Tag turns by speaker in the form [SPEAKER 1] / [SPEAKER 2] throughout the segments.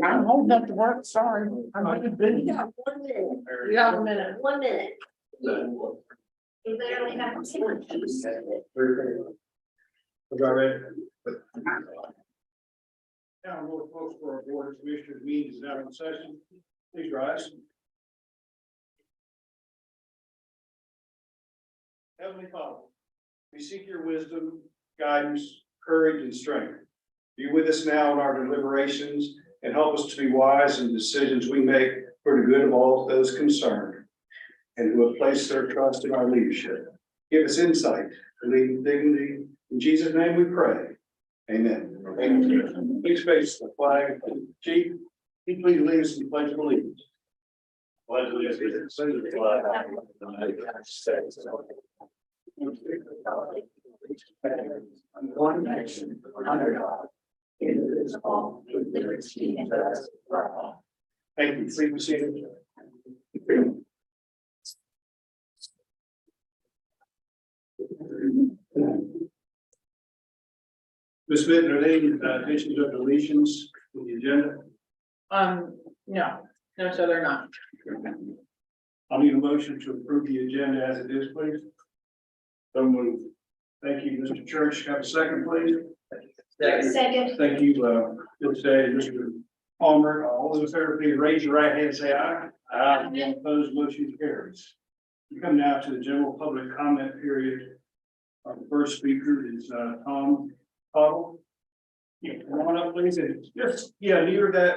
[SPEAKER 1] I'm holding up the work, sorry. I'm gonna be.
[SPEAKER 2] You got 1 minute.
[SPEAKER 1] You got a minute.
[SPEAKER 2] 1 minute. You barely have 2.
[SPEAKER 3] Now, more folks for our board of commissioners meeting is now in session. Please rise. Heavenly Father, we seek your wisdom, guidance, courage, and strength. Be with us now in our deliberations and help us to be wise in decisions we make for the good of all those concerned and who have placed their trust in our leadership. Give us insight to lead with dignity. In Jesus' name we pray. Amen. Amen. Please face the flag. Chief, can you please lead us in the pledge of allegiance? Pledge allegiance to the flag of the United States.
[SPEAKER 1] One nation under God, indivisible, with liberty and justice for all.
[SPEAKER 3] Thank you. Please be seated. Ms. Mitten, are there any additions or deletions to the agenda?
[SPEAKER 1] No, so they're not.
[SPEAKER 3] I'll need a motion to approve the agenda as it is, please. So moved. Thank you, Mr. Church. Have a second, please.
[SPEAKER 2] Second.
[SPEAKER 3] Thank you, Mr. Palmer. All those in favor, please raise your right hand and say aye. Aye. Any opposed, motion carries. We come now to the general public comment period. Our first speaker is Tom Cottle. Come on up, please, and just, near that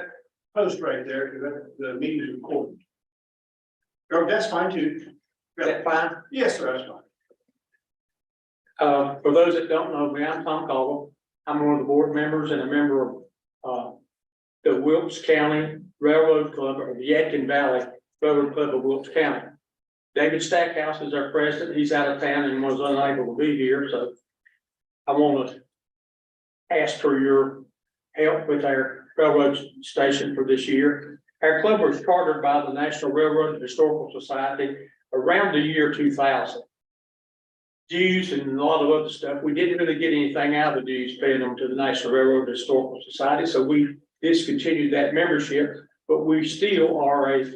[SPEAKER 3] post right there, because the meeting is recorded. Oh, that's fine too.
[SPEAKER 4] Is that fine?
[SPEAKER 3] Yes, sir, that's fine.
[SPEAKER 4] For those that don't know me, I'm Tom Caldwell. I'm one of the board members and a member of the Wilkes County Railroad Club, or the Yadkin Valley Railroad Club of Wilkes County. David Stackhouse is our president. He's out of town and was unable to be here, so I want to ask for your help with our railroad station for this year. Our club was chartered by the National Railroad Historical Society around the year 2000. Dues and a lot of other stuff. We didn't really get anything out of the dues paying them to the National Railroad Historical Society, so we discontinued that membership, but we still are a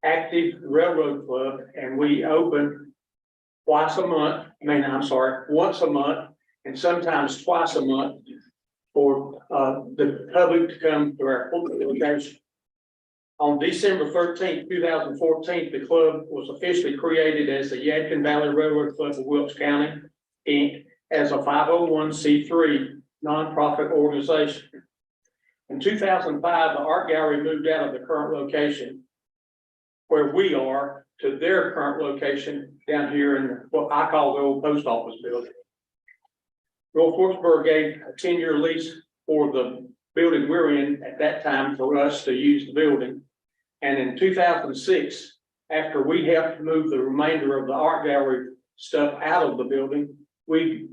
[SPEAKER 4] active railroad club, and we open once a month, and sometimes twice a month for the public to come to our location. On December 13th, 2014, the club was officially created as the Yadkin Valley Railroad Club of Wilkes County, Inc., as a 501c3 nonprofit organization. In 2005, the art gallery moved out of the current location where we are to their current location down here in what I call the old post office building. Rolf Wurzburg gave a 10-year lease for the building we're in at that time for us to use the building. And in 2006, after we helped move the remainder of the art gallery stuff out of the building, we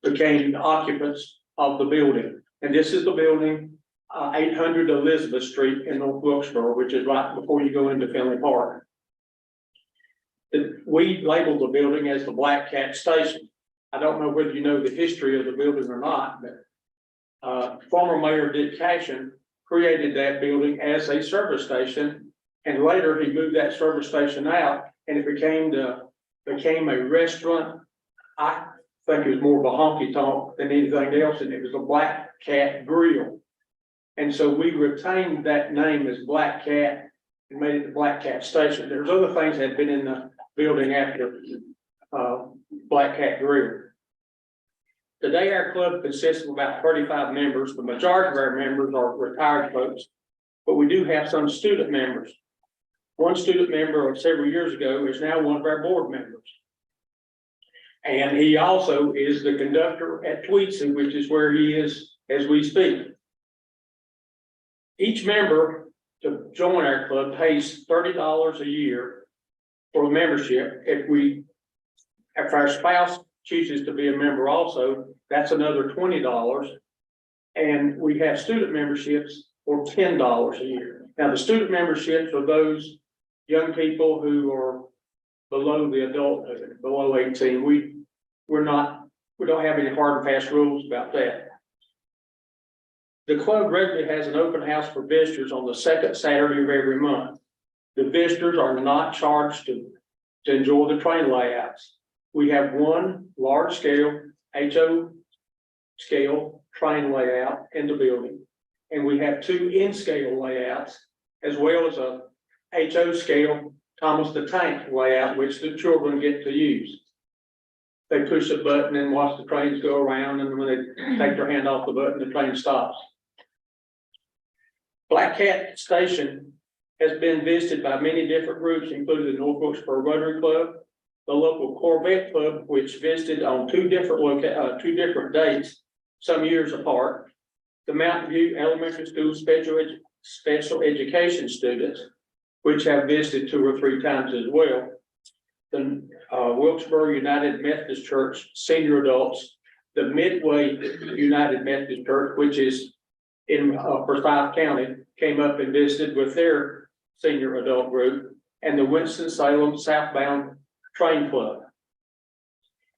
[SPEAKER 4] became the occupants of the building. And this is the building, 800 Elizabeth Street in North Wilkesboro, which is right before you go into Finley Park. We labeled the building as the Black Cat Station. I don't know whether you know the history of the building or not, but former Mayor Dick Cashin created that building as a service station, and later he moved that service station out, and it became a restaurant. I think it was more of a honky tonk than anything else, and it was a Black Cat Grill. And so we retained that name as Black Cat and made it the Black Cat Station. There's other things that had been in the building after Black Cat Grill. Today, our club consists of about 35 members. The majority of our members are retired folks, but we do have some student members. One student member of several years ago is now one of our board members. And he also is the conductor at Tweetsie, which is where he is as we speak. Each member to join our club pays $30 a year for a membership. If our spouse chooses to be a member also, that's another $20. And we have student memberships for $10 a year. Now, the student memberships are those young people who are below the adulthood, below 18. We're not We don't have any hard and fast rules about that. The club regularly has an open house for visitors on the second Saturday of every month. The visitors are not charged to enjoy the train layouts. We have one large scale HO scale train layout in the building. And we have two in-scale layouts, as well as a HO scale Thomas the Tank layout, which the children get to use. They push a button and watch the trains go around, and when they take their hand off the button, the train stops. Black Cat Station has been visited by many different groups, including the North Wilkesboro Rotary Club, the local Corvette Club, which visited on two different dates, some years apart, the Mountain View Elementary School special education students, which have visited 2 or 3 times as well. The Wilkesboro United Methodist Church senior adults, the Midway United Methodist Church, which is in Forsyth County, came up and visited with their senior adult group, and the Winston-Salem Southbound Train Club.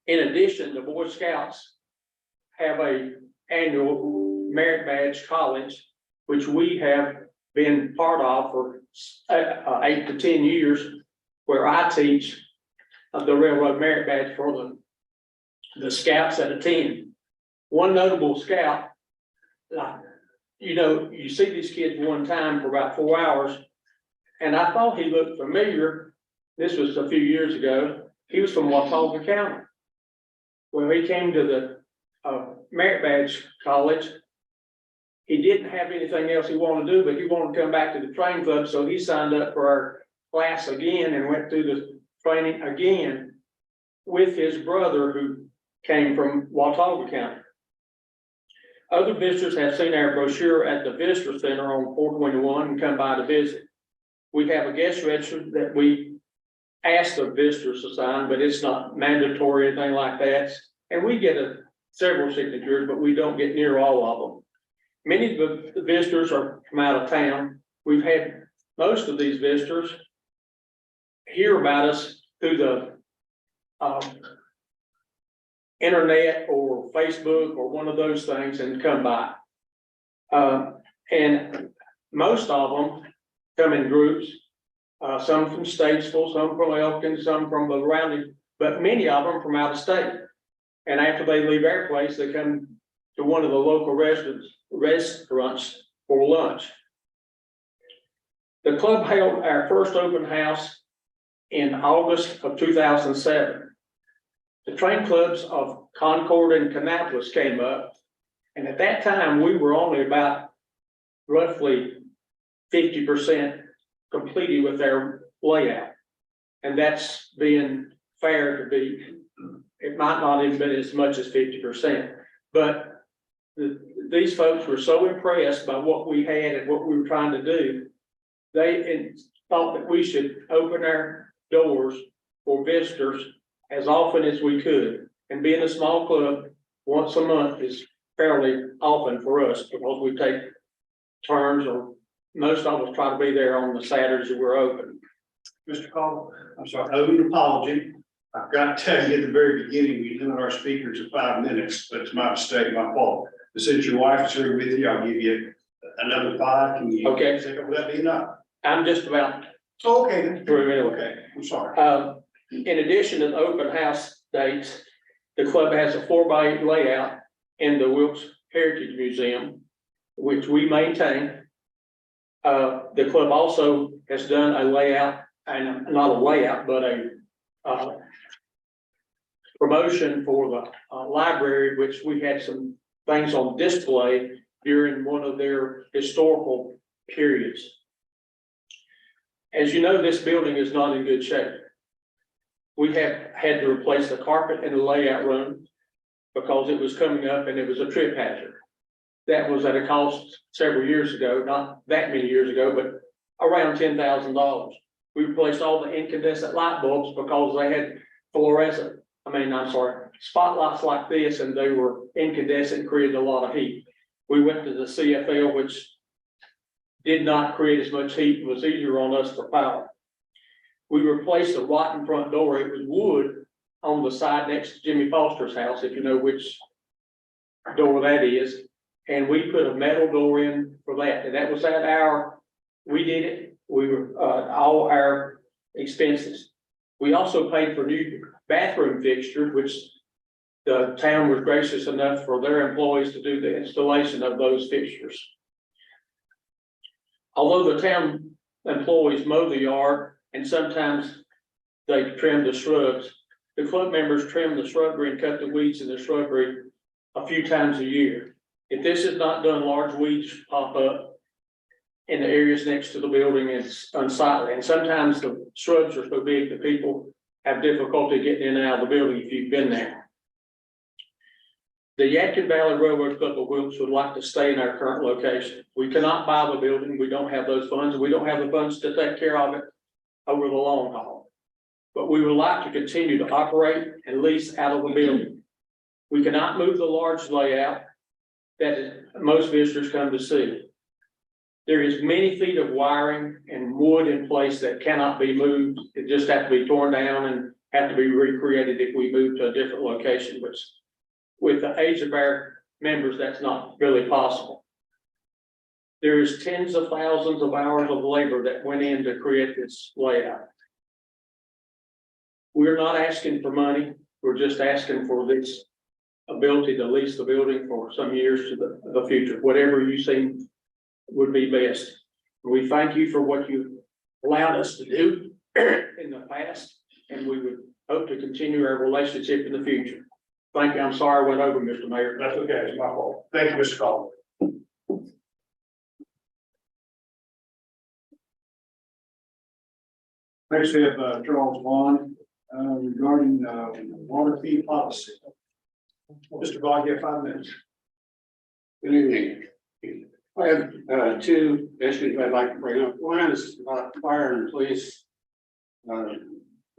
[SPEAKER 4] In addition, the Boy Scouts have a annual merit badge college, which we have been part of for 8 to 10 years, where I teach the railroad merit badge for the scouts that attend. One notable scout, you see these kids one time for about 4 hours, and I thought he looked familiar. This was a few years ago. He was from Watauga County. When he came to the merit badge college, he didn't have anything else he wanted to do, but he wanted to come back to the train club, so he signed up for our class again and went through the training again with his brother who came from Watauga County. Other visitors have seen our brochure at the Visitor Center on 421 and come by to visit. We have a guest register that we ask the visitors to sign, but it's not mandatory or anything like that. And we get several signatures, but we don't get near all of them. Many of the visitors are from out of town. We've had most of these visitors hear about us through the internet or Facebook or one of those things and come by. And most of them come in groups, some from Statesville, some from Elkins, some from the surrounding, but many of them from out of state. And after they leave our place, they come to one of the local restaurants for lunch. The club held our first open house in August of 2007. The train clubs of Concord and Kannapolis came up, and at that time we were only about roughly 50% completed with their layout, and that's being fair to be. It might not even been as much as 50%, but these folks were so impressed by what we had and what we were trying to do, they thought that we should open our doors for visitors as often as we could. And being a small club, once a month is fairly often for us because we take turns, or most of us try to be there on the Saturdays that we're open.
[SPEAKER 3] Mr. Call, I'm sorry, I owe you an apology. I've got to tell you at the very beginning, we limit our speakers to 5 minutes, but it's my mistake, my fault. But since your wife is here with you, I'll give you another 5. Can you?
[SPEAKER 4] Okay.
[SPEAKER 3] Will that be enough?
[SPEAKER 4] I'm just about
[SPEAKER 3] Okay, then.
[SPEAKER 4] through anyway.
[SPEAKER 3] Okay, I'm sorry.
[SPEAKER 4] In addition to the open house dates, the club has a 4x8 layout in the Wilkes Heritage Museum, which we maintain. The club also has done a layout, and not a layout, but a promotion for the library, which we had some things on display during one of their historical periods. As you know, this building is not in good shape. We have had to replace the carpet in the layout room because it was coming up and it was a trip hazard. That was at a cost several years ago, not that many years ago, but around $10,000. We replaced all the incandescent light bulbs because they had spotlights like this, and they were incandescent and created a lot of heat. We went to the CFL, which did not create as much heat, and was easier on us for power. We replaced the rotten front door. It was wood, on the side next to Jimmy Foster's house, if you know which door that is. And we put a metal door in for that, and that was we did it, we were, all our expenses. We also paid for new bathroom fixtures, which the town was gracious enough for their employees to do the installation of those fixtures. Although the town employees mow the yard and sometimes they trim the shrubs, the club members trim the shrubbery and cut the weeds in the shrubbery a few times a year. If this is not done, large weeds pop up in the areas next to the building. It's unsightly, and sometimes the shrubs are so big that people have difficulty getting in and out of the building if you've been there. The Yadkin Valley Railroad Club of Wilkes would like to stay in our current location. We cannot buy the building. We don't have those funds, and we don't have the funds to take care of it over the long haul. But we would like to continue to operate and lease out of the building. We cannot move the large layout that most visitors come to see. There is many feet of wiring and wood in place that cannot be moved. It just have to be torn down and have to be recreated if we move to a different location, which with the age of our members, that's not really possible. There is tens of thousands of hours of labor that went in to create this layout. We're not asking for money. We're just asking for this ability to lease the building for some years to the future, whatever you think would be best. We thank you for what you allowed us to do in the past, and we would hope to continue our relationship in the future. Thank you. I'm sorry I went over, Mr. Mayor.
[SPEAKER 3] That's okay, it's my fault. Thank you, Mr. Caldwell. Next, we have Charles Vaughn regarding water fee policy. Mr. Vaughn, you have 5 minutes.
[SPEAKER 5] Good evening. I have 2 issues I'd like to bring up. One is about fire and police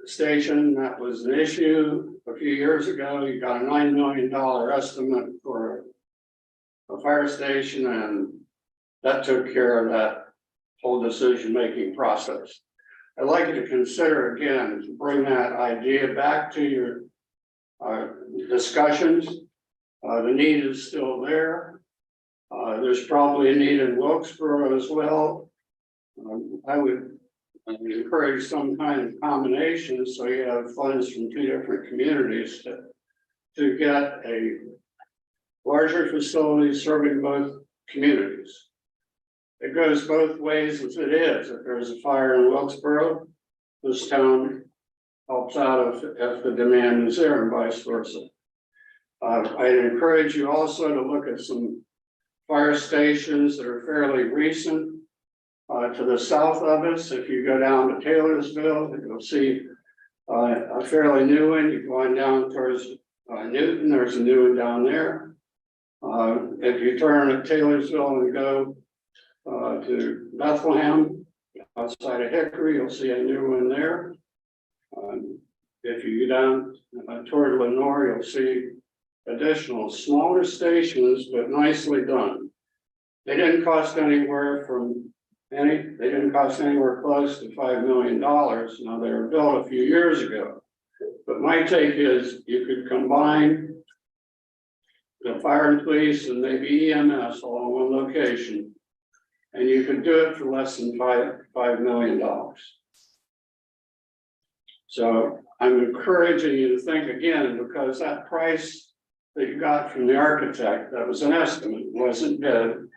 [SPEAKER 5] station. That was an issue a few years ago. You got a $9 million estimate for a fire station, and that took care of that whole decision-making process. I'd like you to consider again to bring that idea back to your discussions. The need is still there. There's probably a need in Wilkesboro as well. I would encourage some kind of combination so you have funds from 2 different communities to get a larger facility serving both communities. It goes both ways as it is. If there's a fire in Wilkesboro, this town helps out if the demand is there, and vice versa. I'd encourage you also to look at some fire stations that are fairly recent to the south of us. If you go down to Taylorsville, you'll see a fairly new one. You're going down towards Newton, there's a new one down there. If you turn at Taylorsville and go to Bethlehem, outside of Hickory, you'll see a new one there. If you go down toward Lenore, you'll see additional smaller stations, but nicely done. They didn't cost anywhere close to $5 million. Now, they were built a few years ago. But my take is you could combine the fire and police and maybe EMS all in one location, and you could do it for less than $5 million. So I'm encouraging you to think again, because that price that you got from the architect, that was an estimate, wasn't bid.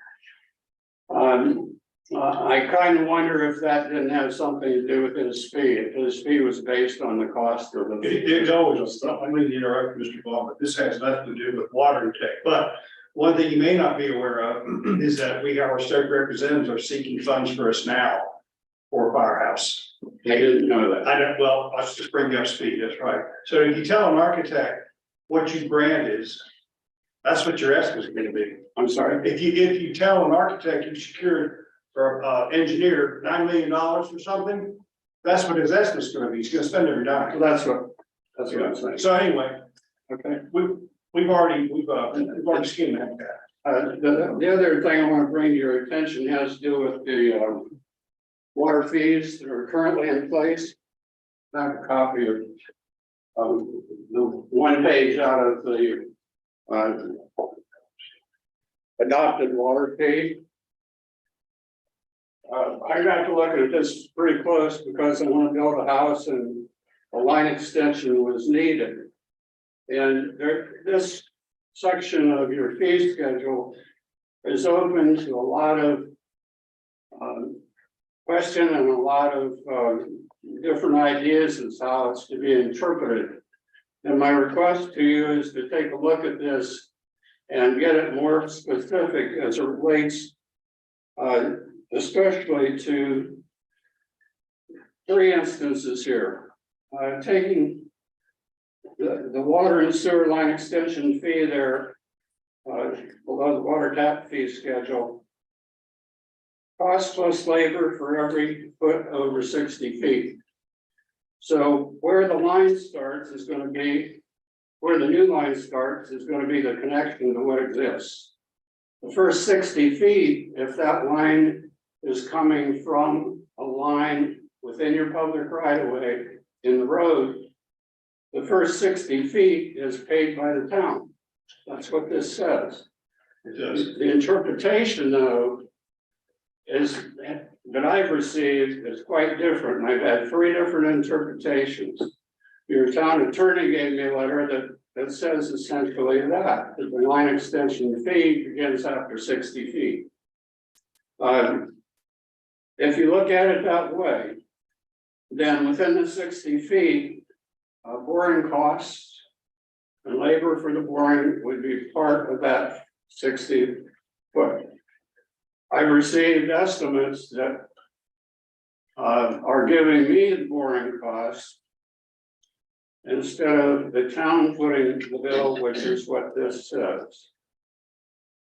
[SPEAKER 5] I kind of wonder if that didn't have something to do with his fee. If his fee was based on the cost of the.
[SPEAKER 3] It's always a stuff. I'm going to interrupt Mr. Vaughn, but this has nothing to do with water intake. But one thing you may not be aware of is that our state representatives are seeking funds for us now for a firehouse.
[SPEAKER 5] I didn't know that.
[SPEAKER 3] I don't, well, let's just bring you up to speed. That's right. So if you tell an architect what your grant is, that's what your estimate is going to be.
[SPEAKER 5] I'm sorry.
[SPEAKER 3] If you tell an architect you secured for engineer $9 million for something, that's what his estimate is going to be. He's going to spend every dime.
[SPEAKER 5] That's what I'm saying.
[SPEAKER 3] So anyway,
[SPEAKER 5] Okay.
[SPEAKER 3] we've already skimmed that.
[SPEAKER 5] The other thing I want to bring to your attention has to do with the water fees that are currently in place. I have a copy of the one page out of the, adopted water fee. I got to look at this pretty close because I want to build a house and a line extension was needed. And this section of your fee schedule is open to a lot of question and a lot of different ideas as how it's to be interpreted. And my request to you is to take a look at this and get it more specific as it relates especially to three instances here. Taking the water and sewer line extension fee there below the water tap fee schedule. Cost plus labor for every foot over 60 feet. So where the line starts is going to be, where the new line starts is going to be the connection to what exists. The first 60 feet, if that line is coming from a line within your public right of way in the road, the first 60 feet is paid by the town. That's what this says.
[SPEAKER 3] It does.
[SPEAKER 5] The interpretation though is that I've received is quite different. I've had 3 different interpretations. Your town attorney gave me a letter that says essentially that the line extension fee begins after 60 feet. If you look at it that way, then within the 60 feet, boring costs and labor for the boring would be part of that 60 foot. I've received estimates that are giving me the boring costs instead of the town footing the bill, which is what this says.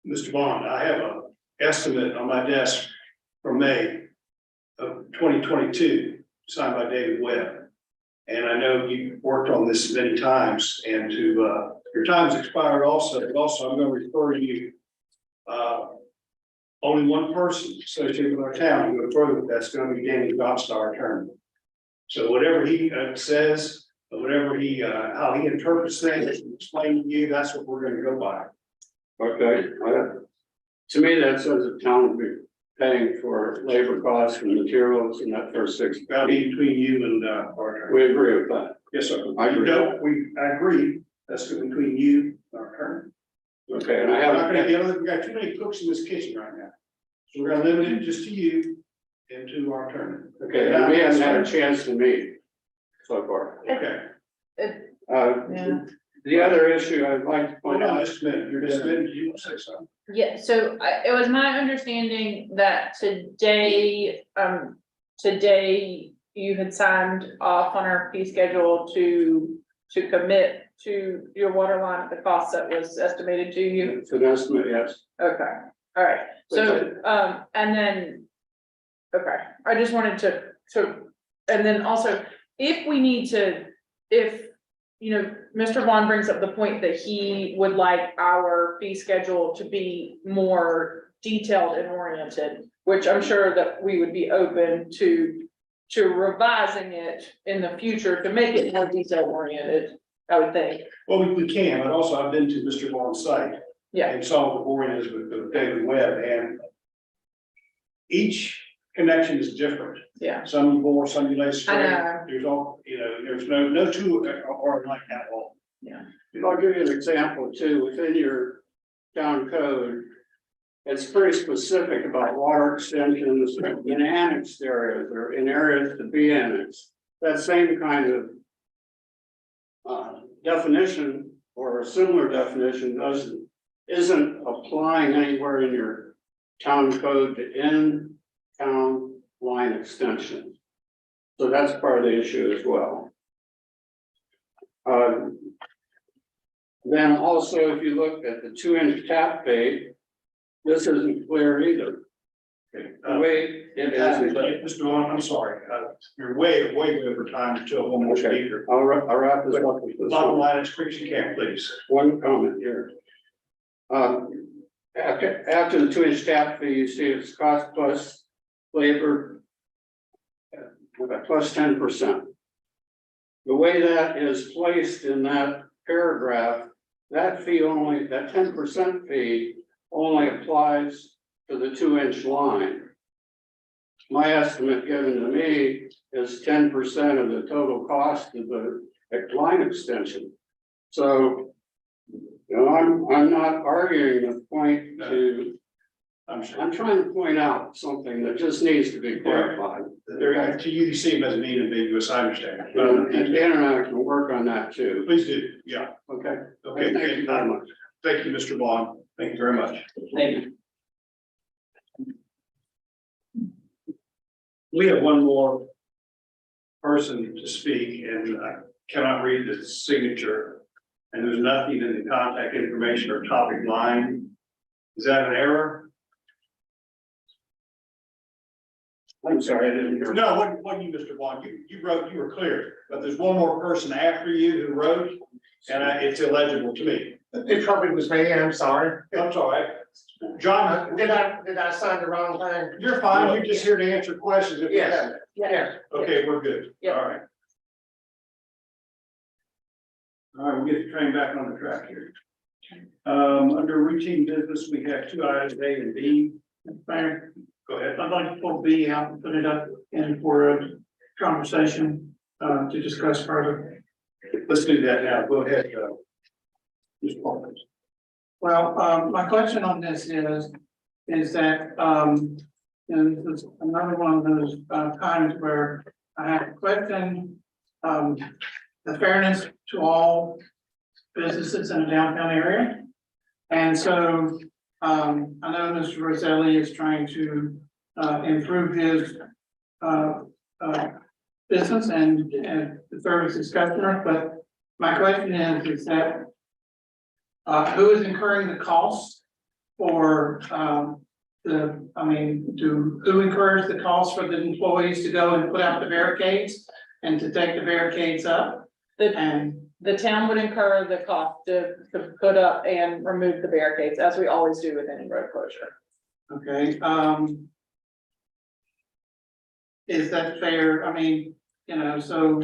[SPEAKER 3] Mr. Bond, I have an estimate on my desk from May of 2022, signed by David Webb. And I know you worked on this many times, and your time's expired also, but also I'm going to refer you. Only one person associated with our town who go further with that's going to be Danny Dobbs, our attorney. So whatever he says, whatever how he interprets things, explain to you, that's what we're going to go by.
[SPEAKER 5] Okay, to me, that says the town will be paying for labor costs and materials in that first 60.
[SPEAKER 3] That'll be between you and our attorney.
[SPEAKER 5] We agree with that.
[SPEAKER 3] Yes, sir.
[SPEAKER 5] I agree.
[SPEAKER 3] I agree. That's between you and our attorney.
[SPEAKER 5] Okay, and I
[SPEAKER 3] We're not
[SPEAKER 5] haven't,
[SPEAKER 3] gonna get other, we got too many cooks in this kitchen right now. So we're gonna limit it just to you and to our attorney.
[SPEAKER 5] okay, and we haven't had a chance to meet so far.
[SPEAKER 3] Okay.
[SPEAKER 5] The other issue I'd like to point
[SPEAKER 3] Hold on
[SPEAKER 5] out,
[SPEAKER 3] just a minute. You're just a minute. You want to say something?
[SPEAKER 1] Yeah, so it was my understanding that today, today you had signed off on our fee schedule to commit to your water line at the cost that was estimated to you.
[SPEAKER 5] it's an estimate, yes.
[SPEAKER 1] Okay, all right, so, and then, okay, I just wanted to, and then also, if we need to, if, you know, Mr. Vaughn brings up the point that he would like our fee schedule to be more detailed and oriented, which I'm sure that we would be open to revising it in the future to make it more detail oriented, I would think.
[SPEAKER 3] Well, we can, but also I've been to Mr. Vaughn's site.
[SPEAKER 1] Yeah.
[SPEAKER 3] And saw what the boring is with David Webb, and each connection is different.
[SPEAKER 1] Yeah.
[SPEAKER 3] Some you bore, some you lay straight.
[SPEAKER 1] I know.
[SPEAKER 3] There's all, you know, there's no two are like that all.
[SPEAKER 5] I'll give you an example too, within your town code. It's pretty specific about water extensions in annexed areas or in areas to be annexed. That same kind of definition or a similar definition isn't applying anywhere in your town code to in-town line extensions. So that's part of the issue as well. Then also, if you look at the 2-inch tap fee, this isn't clear either. The way it is.
[SPEAKER 3] Mr. Vaughn, I'm sorry, you're way over time to one more
[SPEAKER 5] Okay.
[SPEAKER 3] speaker.
[SPEAKER 5] I'll wrap this up with this
[SPEAKER 3] Bottom
[SPEAKER 5] one.
[SPEAKER 3] line is, Chris, you can, please.
[SPEAKER 5] One comment here. After the 2-inch tap fee, you see it's cost plus labor. Plus 10%. the way that is placed in that paragraph, that fee only, that 10% fee only applies to the 2-inch line. My estimate given to me is 10% of the total cost of the line extension. So, you know, I'm not arguing the point to,
[SPEAKER 3] I'm sure.
[SPEAKER 5] I'm trying to point out something that just needs to be clarified.
[SPEAKER 3] There, to you, you see them as being ambiguous, I understand.
[SPEAKER 5] And the internet can work on that too.
[SPEAKER 3] Please do, yeah,
[SPEAKER 5] Okay.
[SPEAKER 3] okay,
[SPEAKER 5] Thank you very much.
[SPEAKER 3] thank you, Mr. Vaughn, thank you very much.
[SPEAKER 4] Thank you.
[SPEAKER 3] We have one more person to speak, and I cannot read the signature, and there's nothing in the contact information or topic line. Is that an error?
[SPEAKER 5] I'm sorry, I didn't hear.
[SPEAKER 3] No, what you, Mr. Vaughn, you wrote, you were clear, but there's one more person after you who wrote, and it's illegible to me.
[SPEAKER 6] It probably was me, I'm sorry.
[SPEAKER 3] I'm sorry. John,
[SPEAKER 6] Did I sign the wrong thing?
[SPEAKER 3] you're fine, you're just here to answer questions if you
[SPEAKER 6] Yes.
[SPEAKER 3] have it.
[SPEAKER 6] Yes.
[SPEAKER 3] Okay, we're good,
[SPEAKER 1] Yeah.
[SPEAKER 3] all right. All right, we'll get the train back on the track here. Under routine business, we have 2 items, A and B.
[SPEAKER 7] Mayor,
[SPEAKER 3] Go ahead.
[SPEAKER 7] I'd like to pull B out and put it up in for a conversation, to discuss further.
[SPEAKER 3] Let's do that now, go ahead, Mr. Paul.
[SPEAKER 7] Well, my question on this is that, and this is another one of those, times where I have to question, the fairness to all businesses in the downtown area. And so, I know Mr. Roselli is trying to, improve his, business and service his customers, but my question is that, who is incurring the cost for, who incurs the cost for the employees to go and put out the barricades and to take the barricades up? And
[SPEAKER 1] The town would incur the cost to put up and remove the barricades, as we always do with any road closure.
[SPEAKER 7] okay, is that fair? I mean, you know, so,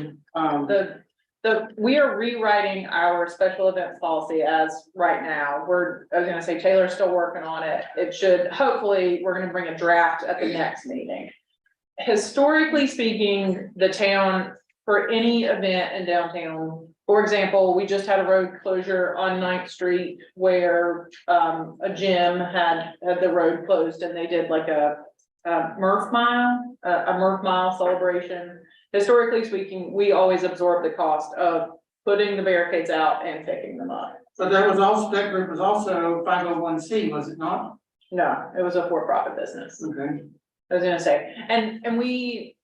[SPEAKER 1] We are rewriting our special events policy as right now. I was gonna say Taylor's still working on it. It should, hopefully, we're gonna bring a draft at the next meeting. Historically speaking, the town, for any event in downtown, for example, we just had a road closure on 9th Street where a gym had the road closed and they did like a Murph Mile celebration. Historically speaking, we always absorb the cost of putting the barricades out and picking them up.
[SPEAKER 7] but that group was also 501c, was it not?
[SPEAKER 1] No, it was a for-profit business.
[SPEAKER 7] Okay.
[SPEAKER 1] I was gonna say, and we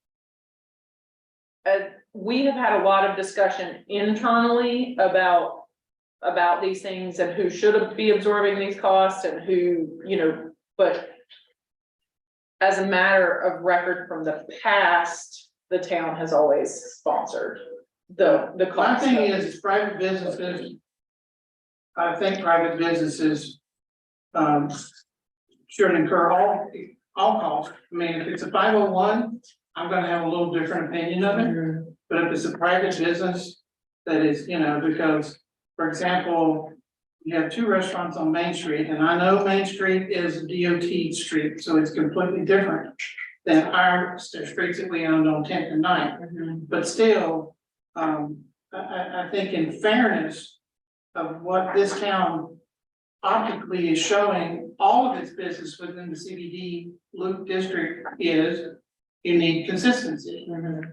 [SPEAKER 1] have had a lot of discussion internally about these things and who should be absorbing these costs and who, you know, but as a matter of record from the past, the town has always sponsored the
[SPEAKER 7] My
[SPEAKER 1] cost.
[SPEAKER 7] thing is private businesses. I think private businesses, should incur all costs. I mean, if it's a 501, I'm gonna have a little different opinion of it. But if it's a private business, that is, you know, because, for example, you have 2 restaurants on Main Street, and I know Main Street is a DOT street, so it's completely different than our streets that we own on 10th and 9th. But still, I think in fairness of what this town optically is showing, all of its business within the CBD Loop District is, you need consistency.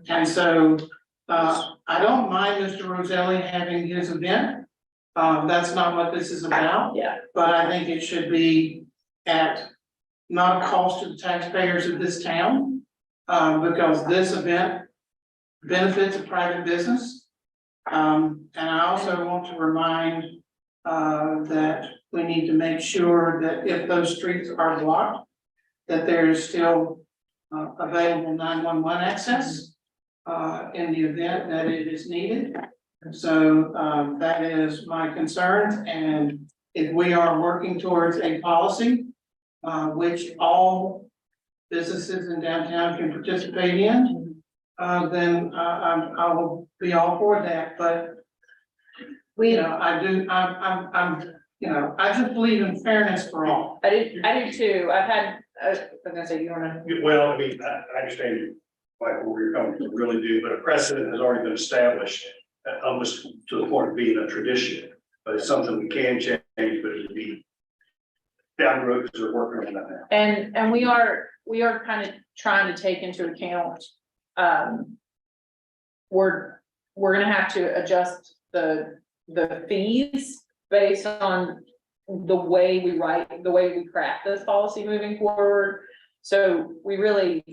[SPEAKER 7] And so, I don't mind Mr. Roselli having his event. That's not what this is about,
[SPEAKER 1] Yeah,
[SPEAKER 7] but I think it should be at not a cost to the taxpayers of this town. Because this event benefits a private business. And I also want to remind, that we need to make sure that if those streets are blocked, that there is still, available 911 access, in the event that it is needed. So, that is my concern, and if we are working towards a policy, which all businesses in downtown can participate in, then, I will be all for that, but, you know, I just believe in fairness for all.
[SPEAKER 1] I do too. I've had, I was gonna say, you wanna,
[SPEAKER 3] Well, I mean, I understand you, like, where you're coming from, really do, but a precedent has already been established. Almost to the point of being a tradition, but it's something we can change, but it'd be down the road because we're working on that now.
[SPEAKER 1] and we are kind of trying to take into account, we're gonna have to adjust the fees based on the way we write, the way we craft this policy moving forward. So we really,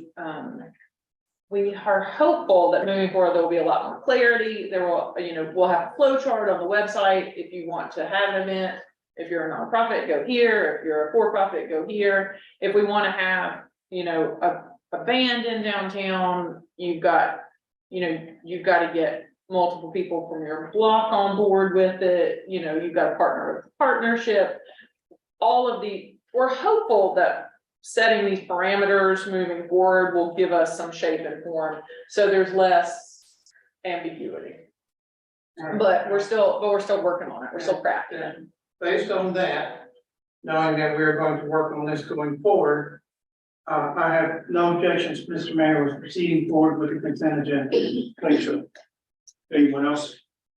[SPEAKER 1] we are hopeful that moving forward, there will be a lot more clarity. There will, we'll have a flow chart on the website. If you want to have an event, if you're a nonprofit, go here. If you're a for-profit, go here. If we want to have, a band in downtown, you've got to get multiple people from your block on board with it. You've got to partner with the partnership. We're hopeful that setting these parameters moving forward will give us some shape and form, so there's less ambiguity. But we're still working on it, we're still crafting it.
[SPEAKER 7] Based on that, knowing that we're going to work on this going forward, I have no objections, Mr. Mayor, with proceeding forward with the consent agenda.
[SPEAKER 3] Thanks, sir. Anyone else?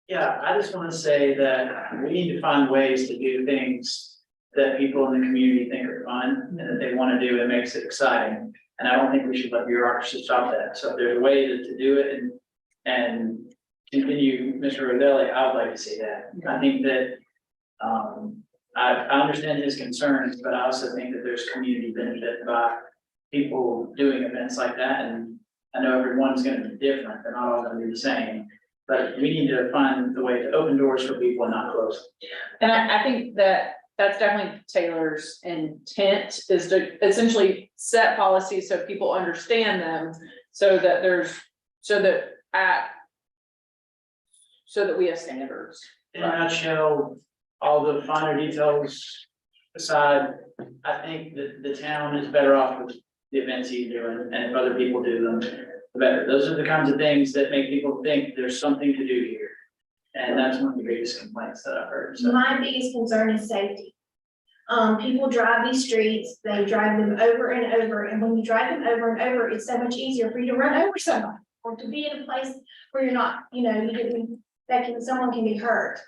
[SPEAKER 8] Yeah, I just want to say that we need to find ways to do things that people in the community think are fun and that they want to do that makes it exciting. And I don't think we should let bureaucracy stop that. So if there's a way to do it and continue, Mr. Rodelli, I would like to see that. I think that, I understand his concerns, but I also think that there's community benefit by people doing events like that. And I know everyone's going to be different, they're not all going to be the same. But we need to find the way to open doors for people and not close them.
[SPEAKER 1] And I think that's definitely Taylor's intent, is to essentially set policies so people understand them, so that we have standards.
[SPEAKER 8] In a nutshell, all the finer details aside, I think that the town is better off with the events he's doing, and if other people do them, the better. Those are the kinds of things that make people think there's something to do here. And that's one of the biggest complaints that I've heard, so.
[SPEAKER 2] My biggest concern is safety. People drive these streets, they drive them over and over, and when you drive them over and over, it's so much easier for you to run over somebody. Or to be in a place where you're not, someone can be hurt.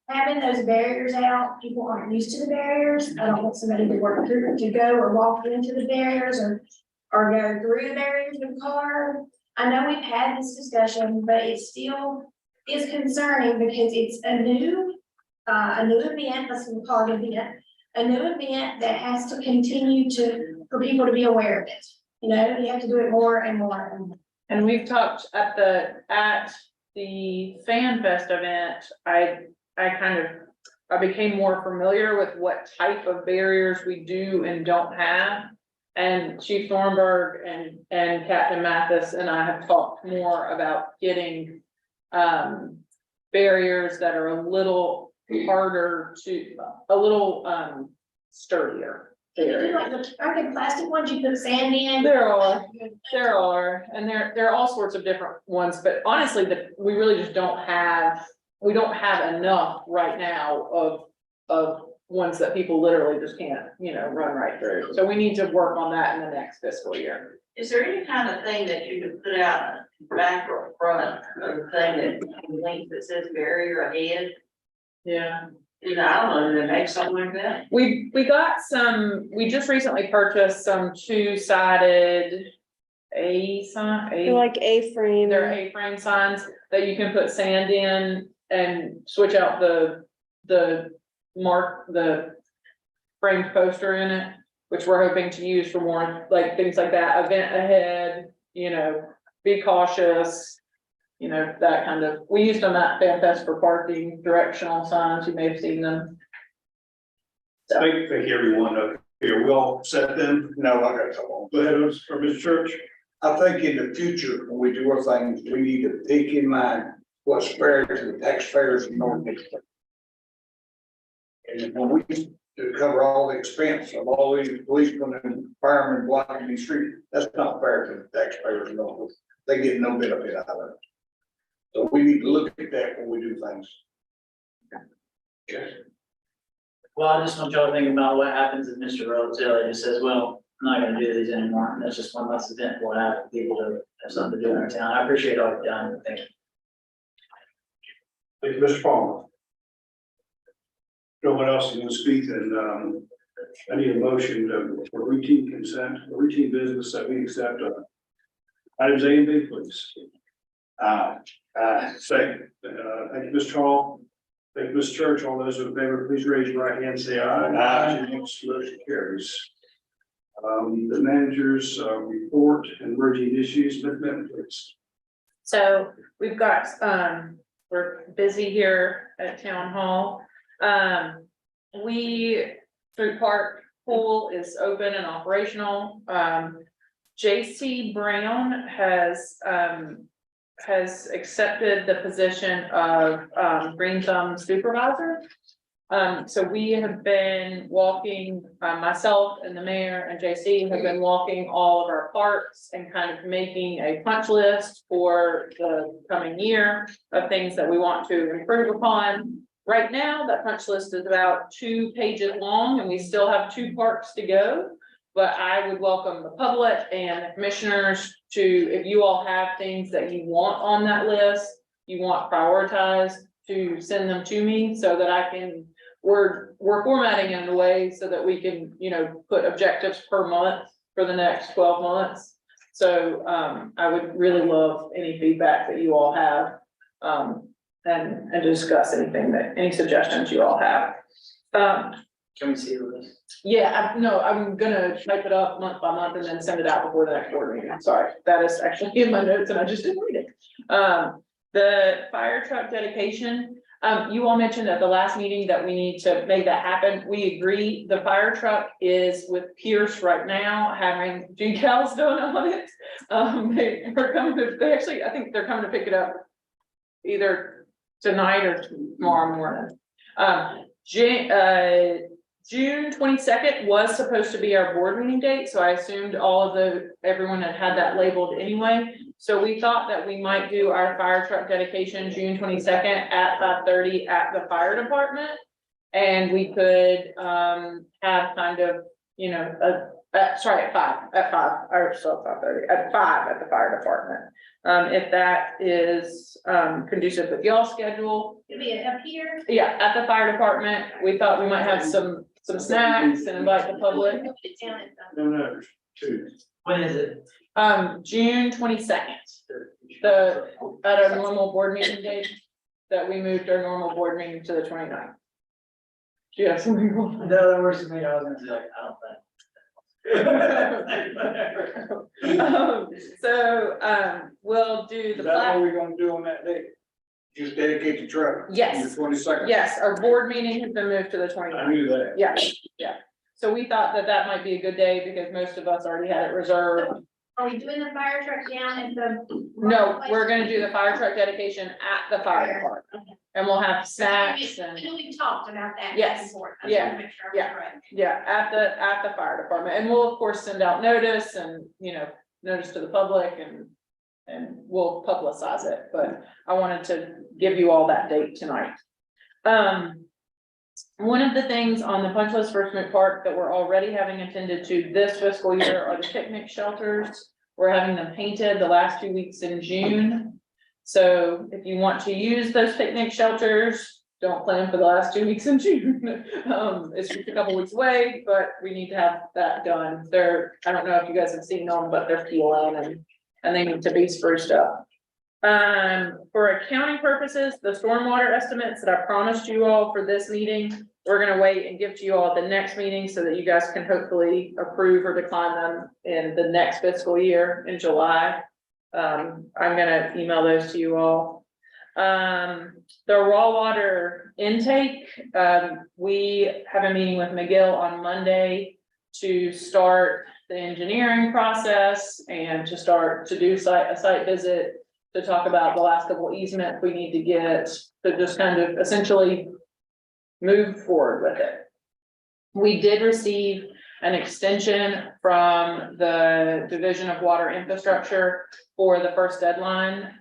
[SPEAKER 2] Having those barriers out, people aren't used to the barriers. I don't want somebody to work through, to go or walk into the barriers or go through the barriers with a car. I know we've had this discussion, but it still is concerning because it's a new event, let's call it an event, a new event that has to continue for people to be aware of it. You have to do it more and more.
[SPEAKER 1] And we've talked at the Fan Fest event, I became more familiar with what type of barriers we do and don't have. And Chief Thornburg and Captain Mathis and I have talked more about getting barriers that are a little harder sturdier.
[SPEAKER 2] Are they plastic ones you put sand in?
[SPEAKER 1] There are, and there are all sorts of different ones, but honestly, we really just don't have enough right now of ones that people literally just can't, run right through. So we need to work on that in the next fiscal year.
[SPEAKER 9] Is there any kind of thing that you could put out back or front of the thing that links that says barrier ahead?
[SPEAKER 1] Yeah.
[SPEAKER 9] I don't know, to make something like that.
[SPEAKER 1] We just recently purchased some two-sided
[SPEAKER 10] They're like A-frame.
[SPEAKER 1] They're A-frame signs that you can put sand in and switch out the framed poster in it, which we're hoping to use for more like things like that, event ahead, be cautious. That kind of, we used them at Fan Fest for parking, directional signs, you may have seen them.
[SPEAKER 3] Thank everyone. Here, we all set them. No, I got a couple. Go ahead, Mr. Church.
[SPEAKER 11] I think in the future, when we do our things, we need to take in mind what's fair to the taxpayers in North Michigan. And when we to cover all the expense of all these policemen and firemen blocking these streets. That's not fair to the taxpayers, no. They get no benefit out of it. So we need to look at that when we do things.
[SPEAKER 8] Well, I just want y'all to think about what happens if Mr. Roselle just says, well, I'm not gonna do these anymore, and that's just one less event we'll have for people to have something to do in our town. I appreciate all you've done, thank you.
[SPEAKER 3] Thank you, Mr. Palmer. No one else is going to speak, and I need a motion for routine consent, routine business that we accept. Items A and B, please. Second. Thank you, Mr. Hall. Thank you, Ms. Church. All those in favor, please raise your right hand, say aye. Aye. Motion carries. The managers report and emerging issues, Ms. Benton, please.
[SPEAKER 1] So we've got, we're busy here at town hall. Through Park Pool is open and operational. JC Brown has accepted the position of Green Thumb supervisor. So we have been walking, myself and the mayor and JC have been walking all of our parks and kind of making a punch list for the coming year of things that we want to improve upon. Right now, that punch list is about 2 pages long and we still have 2 parks to go. But I would welcome the public and the commissioners to, if you all have things that you want on that list, you want prioritized, to send them to me so that I can, we're formatting it in a way so that we can, put objectives per month for the next 12 months. So I would really love any feedback that you all have, and discuss any suggestions you all have.
[SPEAKER 8] Can we see the list?
[SPEAKER 1] Yeah, I'm gonna type it up month by month and then send it out before the next board meeting. Sorry, that is actually in my notes and I just didn't read it. The fire truck dedication, you all mentioned at the last meeting that we need to make that happen. We agree. The fire truck is with Pierce right now, having decals done on it. They actually, I think they're coming to pick it up either tonight or tomorrow morning. June 22nd was supposed to be our board meeting date, so I assumed everyone had that labeled anyway. So we thought that we might do our fire truck dedication June 22nd at 5:30 at the fire department. And we could have kind of, at 5, or so 5:30, at 5 at the fire department. If that is conducive with y'all's schedule.
[SPEAKER 2] It'll be up here.
[SPEAKER 1] Yeah, at the fire department, we thought we might have some snacks and invite the public.
[SPEAKER 3] No, 2.
[SPEAKER 8] When is it?
[SPEAKER 1] June 22nd, at our normal board meeting date, that we moved our normal board meeting to the 29th. Do you have something going on?
[SPEAKER 8] No, that works for me. I was gonna say, like, I don't think.
[SPEAKER 1] We'll do
[SPEAKER 11] Is
[SPEAKER 1] the
[SPEAKER 11] that
[SPEAKER 1] flag.
[SPEAKER 11] what we're gonna do on that day? Just dedicate the truck?
[SPEAKER 1] Yes.
[SPEAKER 11] 22nd?
[SPEAKER 1] Yes, our board meeting has been moved to the 29th.
[SPEAKER 11] I knew that.
[SPEAKER 1] Yeah. So we thought that might be a good day because most of us already had it reserved.
[SPEAKER 2] Are we doing the fire truck down at the?
[SPEAKER 1] No, we're gonna do the fire truck dedication at the fire department. And we'll have snacks
[SPEAKER 2] I
[SPEAKER 1] and,
[SPEAKER 2] know we talked about that.
[SPEAKER 1] Yes.
[SPEAKER 2] back and forth. I just wanna make sure I was correct.
[SPEAKER 1] yeah, at the fire department. And we'll of course send out notice and, notice to the public and we'll publicize it, but I wanted to give you all that date tonight. One of the things on the punch list for Smith Park that we're already having attended to this fiscal year are the picnic shelters. We're having them painted the last 2 weeks in June. So if you want to use those picnic shelters, don't plan for the last 2 weeks in June. It's just a couple weeks away, but we need to have that done. I don't know if you guys have seen them, but they're peeling and they need to be spruced up. For accounting purposes, the stormwater estimates that I promised you all for this meeting, we're gonna wait and give to you all at the next meeting so that you guys can hopefully approve or decline them in the next fiscal year in July. I'm gonna email those to you all. The raw water intake, we have a meeting with McGill on Monday to start the engineering process and to start to do a site visit to talk about the last couple easements we need to get to just kind of essentially move forward with it. We did receive an extension from the Division of Water Infrastructure for the first deadline,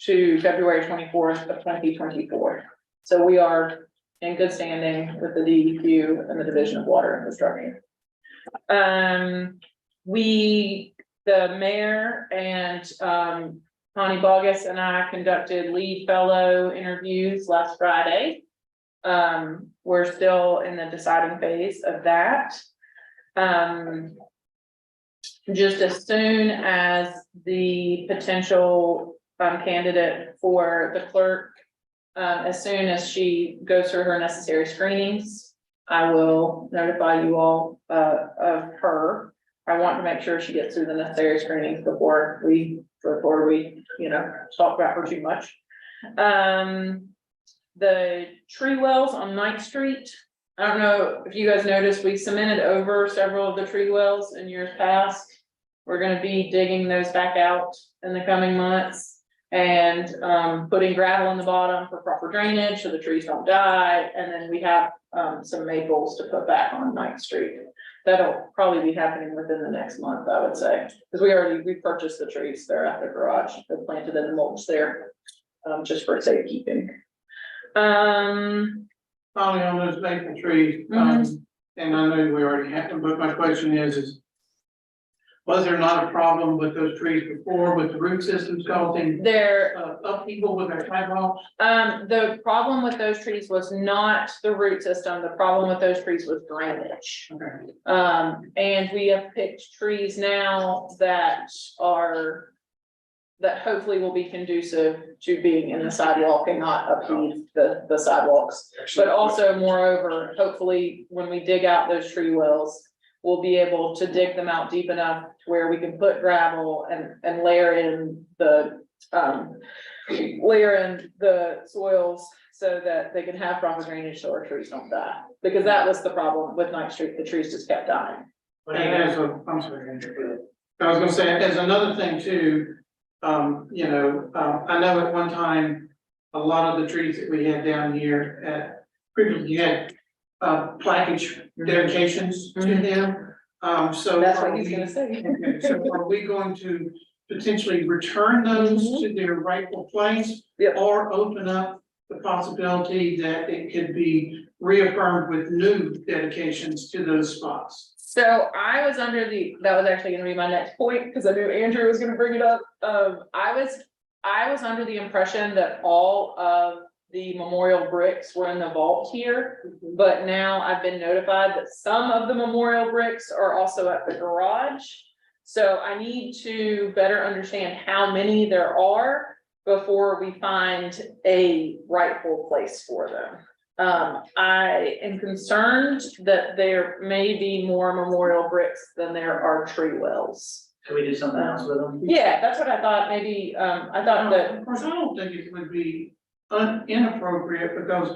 [SPEAKER 1] to February 24th of 2024. So we are in good standing with the DEQ and the Division of Water Infrastructure. The mayor and, Connie Bogus and I conducted lead fellow interviews last Friday. We're still in the deciding phase of that. Just as soon as the potential candidate for the clerk, as soon as she goes through her necessary screenings, I will notify you all of her. I want to make sure she gets through the necessary screenings before we, talk about her too much. The tree wells on Ninth Street, I don't know if you guys noticed, we cemented over several of the tree wells in years past. We're gonna be digging those back out in the coming months and putting gravel in the bottom for proper drainage so the trees don't die. And then we have some maples to put back on Ninth Street. That'll probably be happening within the next month, I would say, because we purchased the trees there at the garage. They're planted in the mulch there, just for safekeeping.
[SPEAKER 7] Finally, on those maple trees, and I know we already have them, but my question is, was there not a problem with those trees before with the root systems causing upheaval with our sidewalks?
[SPEAKER 1] The problem with those trees was not the root system. The problem with those trees was drainage.
[SPEAKER 7] Okay.
[SPEAKER 1] And we have picked trees now that hopefully will be conducive to being in the sidewalk and not upheave the sidewalks. But also moreover, hopefully when we dig out those tree wells, we'll be able to dig them out deep enough to where we can put gravel and layer in the soils so that they can have proper drainage so our trees don't die. Because that was the problem with Ninth Street, the trees just kept dying.
[SPEAKER 7] I'm sorry. I was gonna say, there's another thing too, I know at one time, a lot of the trees that we had down here previously you had plaquage dedications to them. So
[SPEAKER 1] That's what he's gonna say.
[SPEAKER 7] Okay, so are we going to potentially return those to their rightful place?
[SPEAKER 1] Yep.
[SPEAKER 7] Or open up the possibility that it could be reaffirmed with new dedications to those spots?
[SPEAKER 1] So I was that was actually gonna be my next point, because I knew Andrew was gonna bring it up. I was under the impression that all of the memorial bricks were in the vault here, but now I've been notified that some of the memorial bricks are also at the garage. So I need to better understand how many there are before we find a rightful place for them. I am concerned that there may be more memorial bricks than there are tree wells.
[SPEAKER 8] Can we do something else with them?
[SPEAKER 1] Yeah, that's what I thought. Maybe, I thought that.
[SPEAKER 7] Of course, I don't think it would be inappropriate because,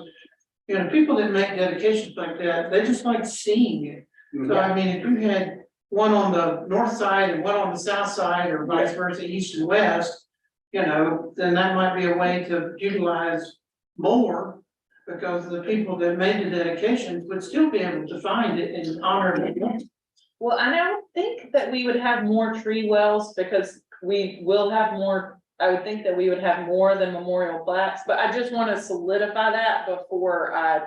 [SPEAKER 7] people that make dedications like that, they just like seeing it. So I mean, if you had one on the north side and one on the south side or vice versa, east and west, then that might be a way to utilize more because the people that made the dedications would still be able to find it and honor it.
[SPEAKER 1] Well, and I don't think that we would have more tree wells because we will have more. I would think that we would have more than memorial plaques, but I just want to solidify that before I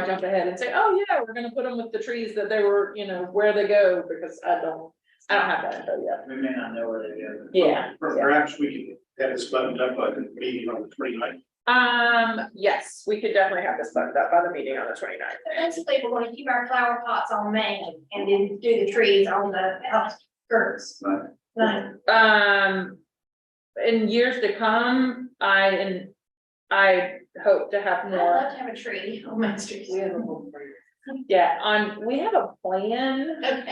[SPEAKER 1] jump ahead and say, oh yeah, we're gonna put them with the trees that they were, where they go, because I don't have that info yet.
[SPEAKER 8] We may not know where they go.
[SPEAKER 1] Yeah.
[SPEAKER 3] Perhaps we can have this buttoned up by the meeting on the 29th.
[SPEAKER 1] Yes, we could definitely have this buttoned up by the meeting on the 29th.
[SPEAKER 2] Basically, we're gonna keep our flower pots on Main and then do the trees on the outskirts.
[SPEAKER 1] Right. In years to come, I hope to have
[SPEAKER 2] I'd
[SPEAKER 1] more.
[SPEAKER 2] love to have a tree on Main Street.
[SPEAKER 1] Yeah, we have a plan.
[SPEAKER 2] Okay,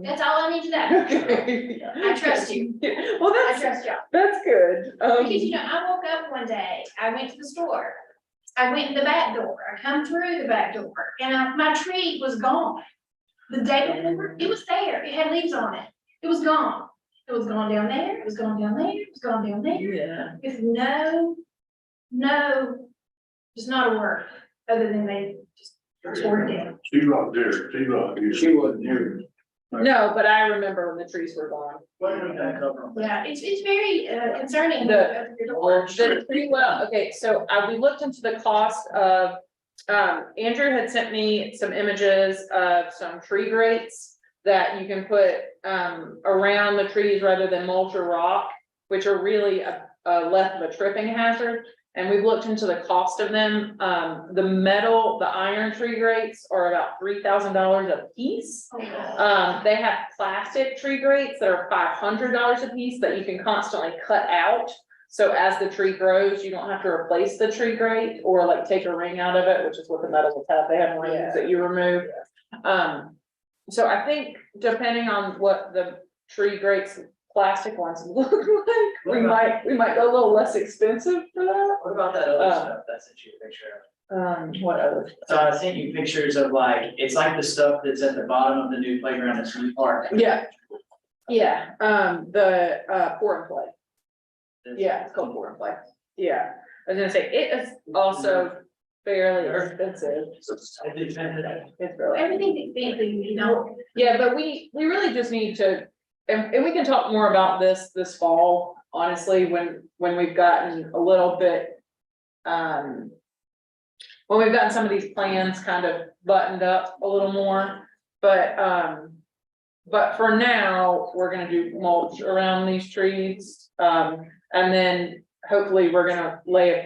[SPEAKER 2] that's all I need to know.
[SPEAKER 1] Okay.
[SPEAKER 2] I trust you.
[SPEAKER 1] Well,
[SPEAKER 2] I trust y'all.
[SPEAKER 1] that's good.
[SPEAKER 2] Because, I woke up one day, I went to the store. I went in the back door, I come through the back door, and my tree was gone. The day before, it was there, it had leaves on it, it was gone. It was gone down there, it was gone down there, it was gone down there.
[SPEAKER 1] Yeah.
[SPEAKER 2] With no, just not a word, other than they just, tore it down.
[SPEAKER 5] She wasn't there, she wasn't here.
[SPEAKER 1] No, but I remember when the trees were gone.
[SPEAKER 8] What are we gonna cover?
[SPEAKER 2] Yeah, it's very concerning.
[SPEAKER 1] The tree well, okay, so we looked into the cost of, Andrew had sent me some images of some tree grates that you can put around the trees rather than mulch or rock, which are really a less of a tripping hazard. And we've looked into the cost of them. The iron tree grates are about $3,000 a piece. They have plastic tree grates that are $500 a piece that you can constantly cut out. So as the tree grows, you don't have to replace the tree grate or like take a ring out of it, which is what the metals have. They have rings that you remove. So I think depending on what the tree grates, plastic ones look like, we might go a little less expensive for that.
[SPEAKER 8] What about that other stuff that's sent you a picture of?
[SPEAKER 1] What other?
[SPEAKER 8] So I sent you pictures of like, it's like the stuff that's at the bottom of the new playground at Sweet Park.
[SPEAKER 1] Yeah. Yeah, the pour and play. Yeah, it's called pour and play. Yeah, I was gonna say, it is also fairly expensive. It's really.
[SPEAKER 2] Everything's expensive, you know.
[SPEAKER 1] Yeah, but we really just need to, and we can talk more about this fall, honestly, when we've gotten a little bit. When we've gotten some of these plans kind of buttoned up a little more, but for now, we're gonna do mulch around these trees. And then hopefully we're gonna lay a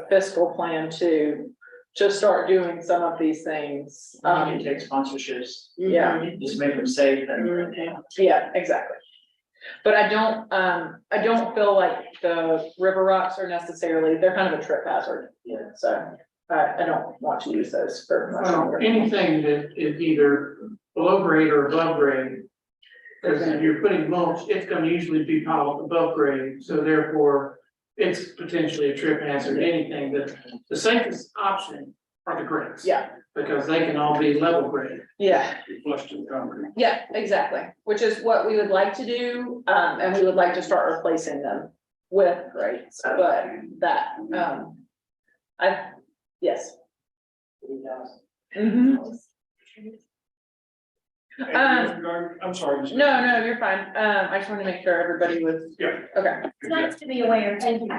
[SPEAKER 1] fiscal plan to start doing some of these things.
[SPEAKER 8] You can take sponsorships.
[SPEAKER 1] Yeah.
[SPEAKER 8] Just make them safe and.
[SPEAKER 1] Yeah, exactly. But I don't feel like the river rocks are necessarily, they're kind of a trip hazard.
[SPEAKER 8] Yeah.
[SPEAKER 1] So I don't want to use those for much
[SPEAKER 7] Well,
[SPEAKER 1] longer.
[SPEAKER 7] anything that is either below grade or above grade. Because if you're putting mulch, it's gonna usually be piled above grade, so therefore it's potentially a trip hazard, anything that, the safest option are the grades.
[SPEAKER 1] Yeah,
[SPEAKER 7] Because they can all be level grade.
[SPEAKER 1] yeah.
[SPEAKER 5] Flushed in concrete.
[SPEAKER 1] Yeah, exactly, which is what we would like to do, and we would like to start replacing them with grates, but that, yes. Mhm.
[SPEAKER 3] I'm sorry. Ms.
[SPEAKER 1] No, you're fine, I just wanted to make sure everybody was.
[SPEAKER 3] Yeah.
[SPEAKER 1] Okay.
[SPEAKER 2] It's nice to be aware, thank you.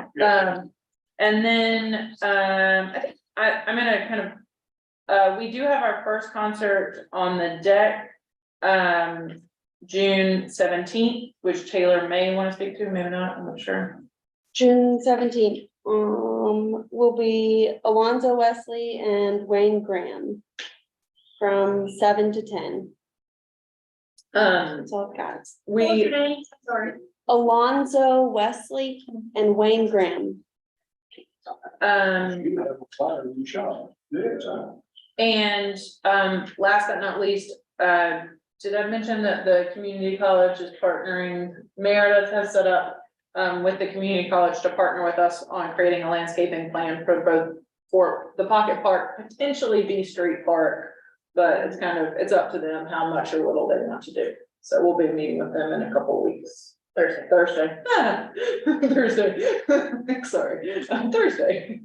[SPEAKER 1] And then, I think I'm gonna kind of, we do have our first concert on the deck. June 17th, which Taylor may want to speak to, maybe not, I'm not sure.
[SPEAKER 10] June 17th, will be Alonzo Wesley and Wayne Graham from 7 to 10. That's all I've got.
[SPEAKER 2] What's
[SPEAKER 1] We,
[SPEAKER 2] your name? Sorry.
[SPEAKER 10] Alonzo Wesley and Wayne Graham.
[SPEAKER 3] You have a fire in your shop. Yeah.
[SPEAKER 1] and, last but not least, did I mention that the community college is partnering, Meredith has set up, with the community college to partner with us on creating a landscaping plan for the Pocket Park, potentially B Street Park. But it's up to them how much or little they want to do. So we'll be meeting with them in a couple of weeks. Thursday. Thursday, sorry, Thursday.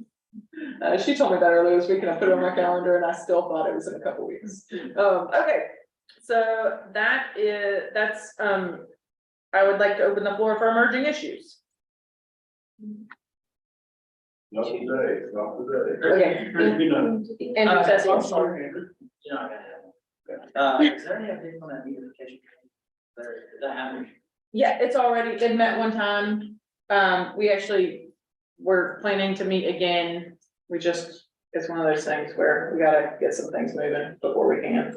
[SPEAKER 1] She told me that earlier this week and I put it on my calendar and I still thought it was in a couple weeks. Okay, so that's, I would like to open the floor for emerging issues.
[SPEAKER 11] Not today, not today.
[SPEAKER 1] Okay. Andrew says,
[SPEAKER 8] I'm sorry, Andrew. You're not gonna have it. Is there any update on that beautification? Is that happening?
[SPEAKER 1] yeah, it's already, they've met one time. We actually were planning to meet again. It's one of those things where we gotta get some things moving before we can.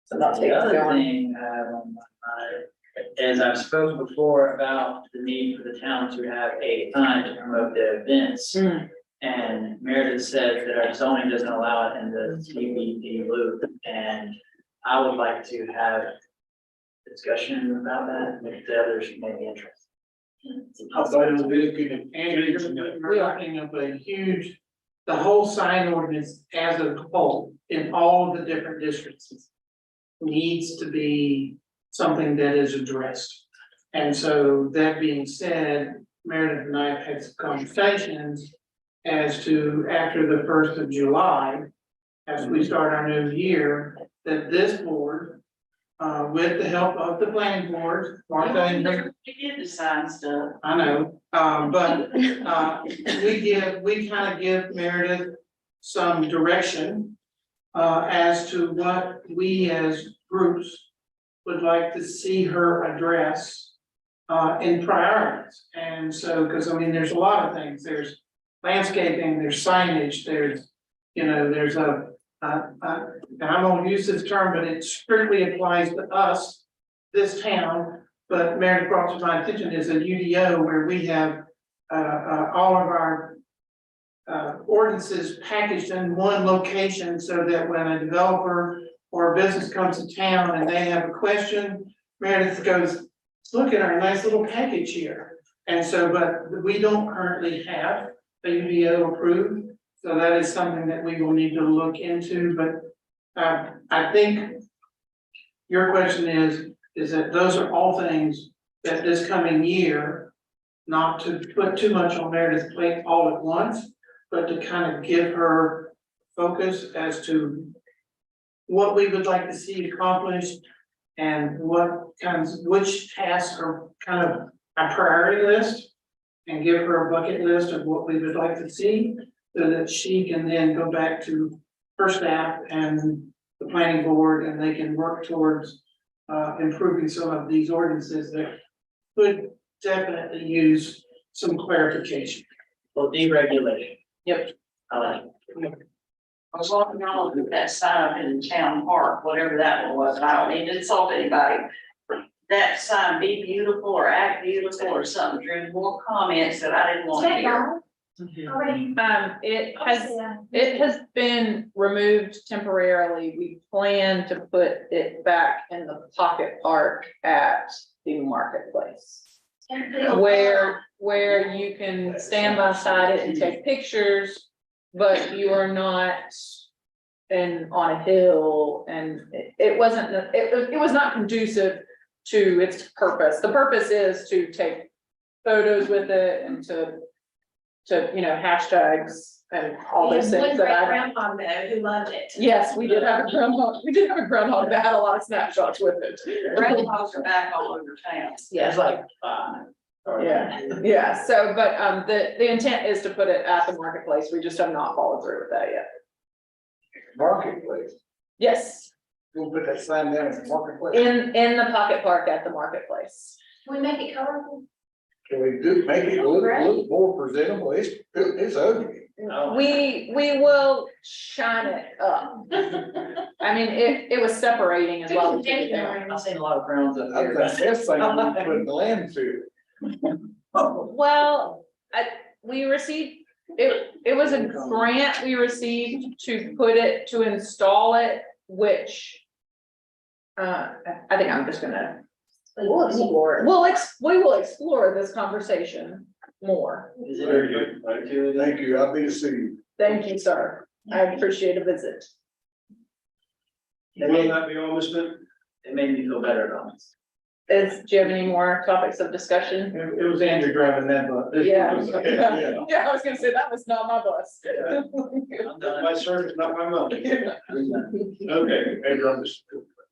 [SPEAKER 1] So not take
[SPEAKER 8] The
[SPEAKER 1] it
[SPEAKER 8] other
[SPEAKER 1] going.
[SPEAKER 8] thing I have on my mind is I've spoken before about the need for the town to have a time to promote the events.
[SPEAKER 1] Mm.
[SPEAKER 8] And Meredith said that our zoning doesn't allow it in the TBD loop, and I would like to have discussion about that, if the others may be interested.
[SPEAKER 7] Outside of the vehicle, and we're talking of a huge, the whole sign ordinance as a whole in all the different districts needs to be something that is addressed. And so that being said, Meredith and I have had some conversations as to after the 1st of July, as we start our new year, that this board, with the help of the planning board, Martha and
[SPEAKER 9] We did the sign stuff.
[SPEAKER 7] I know, but, we kind of give Meredith some direction as to what we as groups would like to see her address in priorities. And so, because I mean, there's a lot of things, there's landscaping, there's signage, there's, there's and I won't use this term, but it strictly applies to us, this town. But Meredith brought to my attention is a UDO where we have, all of our ordinances packaged in one location so that when a developer or a business comes to town and they have a question, Meredith goes, look at our nice little package here. And so, but we don't currently have a UDO approved. So that is something that we will need to look into, but I think your question is that those are all things that this coming year, not to put too much on Meredith's plate all at once, but to kind of give her focus as to what we would like to see accomplished and which tasks are kind of a priority list, and give her a bucket list of what we would like to see, so that she can then go back to her staff and the planning board, and they can work towards improving some of these ordinances that could definitely use some clarification.
[SPEAKER 8] Well, deregulation.
[SPEAKER 7] Yep.
[SPEAKER 8] I like it.
[SPEAKER 9] I was walking around with that sign in the town park, whatever that one was, and I don't mean to insult anybody. That sign, be beautiful or act beautiful or something, drew more comments that I didn't want to hear.
[SPEAKER 2] Already.
[SPEAKER 1] It has been removed temporarily. We plan to put it back in the pocket park at the marketplace. Where you can stand beside it and take pictures, but you are not on a hill, and it was not conducive to its purpose. The purpose is to take photos with it and to hashtags and all those things that I.
[SPEAKER 2] Grandpa though, who loved it.
[SPEAKER 1] Yes, we did have a groundhog that had a lot of snapshots with it.
[SPEAKER 9] Groundhogs are back all over town.
[SPEAKER 8] It's like,
[SPEAKER 1] Yeah, so, but, the intent is to put it at the marketplace. We just have not followed through with that yet.
[SPEAKER 11] Marketplace,
[SPEAKER 1] Yes,
[SPEAKER 11] we'll put that sign down in the marketplace.
[SPEAKER 1] in the pocket park at the marketplace.
[SPEAKER 2] We make it colorful.
[SPEAKER 11] Can we make it look more presentable? It's ugly.
[SPEAKER 1] We will shine it up. I mean, it was separating as well.
[SPEAKER 8] I've seen a lot of crowns up
[SPEAKER 11] I
[SPEAKER 8] here.
[SPEAKER 11] think that's like we put in the landfill.
[SPEAKER 1] Well, we received, it was a grant we received to install it, which. I think I'm just gonna.
[SPEAKER 10] We'll explore it.
[SPEAKER 1] We will explore this conversation more.
[SPEAKER 8] Is it?
[SPEAKER 3] Very good.
[SPEAKER 11] Thank you, I'll be to see you.
[SPEAKER 1] Thank you, sir. I appreciate a visit.
[SPEAKER 3] Will that be all, Ms. Smith?
[SPEAKER 8] It made me feel better about it.
[SPEAKER 1] Do you have any more topics of discussion?
[SPEAKER 4] It was Andrew driving that, but.
[SPEAKER 1] Yeah.
[SPEAKER 11] Yeah.
[SPEAKER 1] Yeah, I was gonna say, that was not my bus.
[SPEAKER 8] I'm done.
[SPEAKER 3] My service, not my money. Okay, Andrew,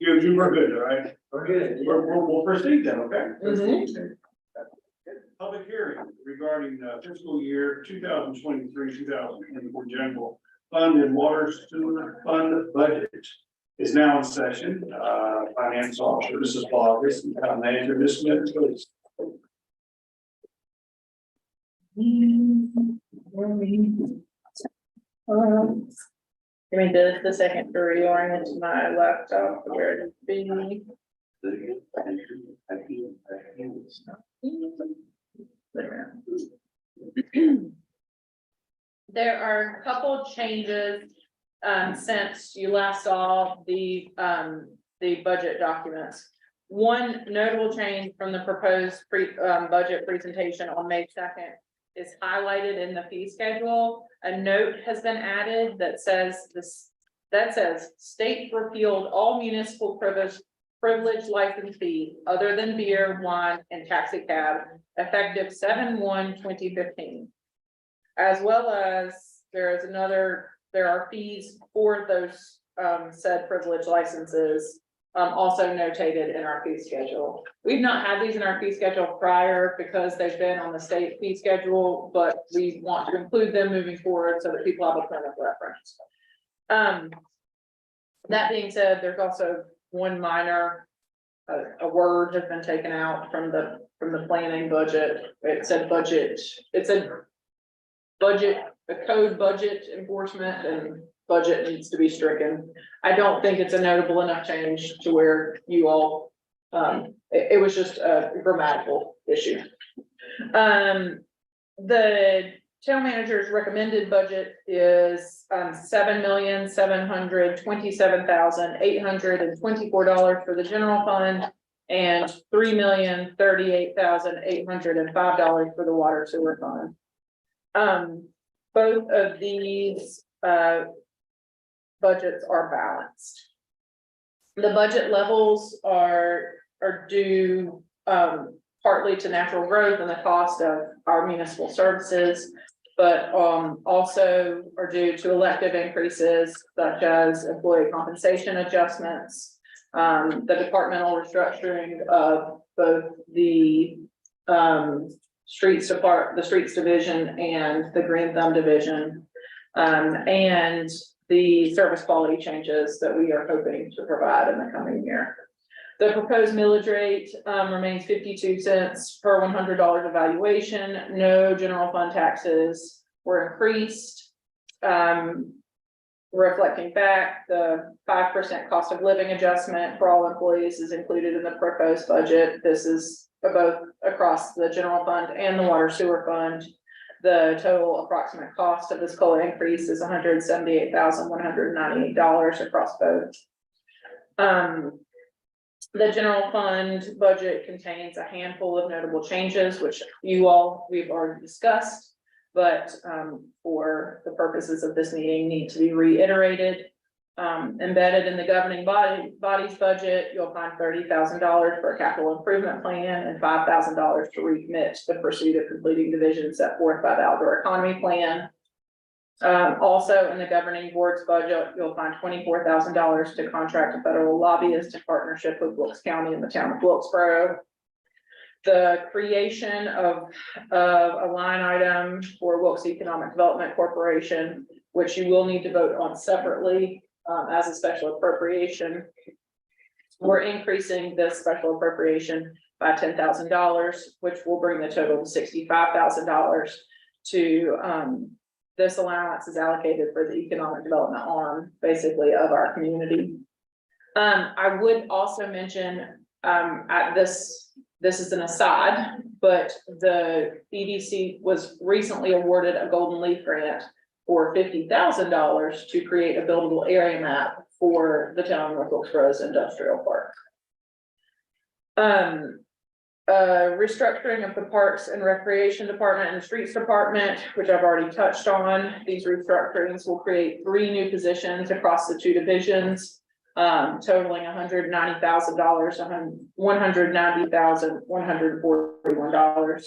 [SPEAKER 3] you were good, all right?
[SPEAKER 8] We're good.
[SPEAKER 3] We'll proceed then, okay?
[SPEAKER 1] Mhm.
[SPEAKER 3] Public hearing regarding fiscal year 2023-2024 general fund and water sewer fund budget is now in session. Finance officer, Mrs. Boggs, and town manager, Ms. Smith, please.
[SPEAKER 1] Give me the second to reorient my laptop to where it be. There are a couple changes since you last saw the budget documents. One notable change from the proposed budget presentation on May 2nd is highlighted in the fee schedule. A note has been added that says state repealed all municipal privilege license fee other than beer, wine, and taxi cab effective 7/1/2015. As well as there is another there are fees for those, said privilege licenses. Also notated in our fee schedule. We've not had these in our fee schedule prior because they've been on the state fee schedule, but we want to include them moving forward so that people have a point of reference. That being said, there's also one minor, a word has been taken out from the planning budget. It said budget, it said budget, the code budget enforcement, and budget needs to be stricken. I don't think it's a notable enough change to where you all, it was just a grammatical issue. The town manager's recommended budget is $7,727,824 for the general fund and $3,038,805 for the water sewer fund. Both of these budgets are balanced. The budget levels are due partly to natural growth and the cost of our municipal services, but also are due to elective increases such as employee compensation adjustments, the departmental restructuring of both the streets division and the Green Thumb division, and the service quality changes that we are hoping to provide in the coming year. The proposed millage rate remains 52 cents per $100 evaluation. No general fund taxes were increased. Reflecting back, the 5% cost of living adjustment for all employees is included in the proposed budget. This is both across the general fund and the water sewer fund. The total approximate cost of this COLA increase is $178,198 across both. The general fund budget contains a handful of notable changes, which we've already discussed, but for the purposes of this meeting need to be reiterated. Embedded in the governing body's budget, you'll find $30,000 for a capital improvement plan and $5,000 to recommit to the pursuit of completing the vision set forth by the outdoor economy plan. Also in the governing board's budget, you'll find $24,000 to contract a federal lobbyist in partnership with Wilkes County and the town of Wilkesboro. The creation of a line item for Wilkes Economic Development Corporation, which you will need to vote on separately as a special appropriation. We're increasing this special appropriation by $10,000, which will bring the total to $65,000 to this allowance is allocated for the economic development arm, basically, of our community. I would also mention at this is an aside, but the EDC was recently awarded a Golden Leaf grant for $50,000 to create a buildable area map for the town of North Wilkesboro's industrial park. Restructuring of the Parks and Recreation Department and the Streets Department, which I've already touched on. These restructurings will create 3 new positions across the 2 divisions, totaling $190,000, $190,141.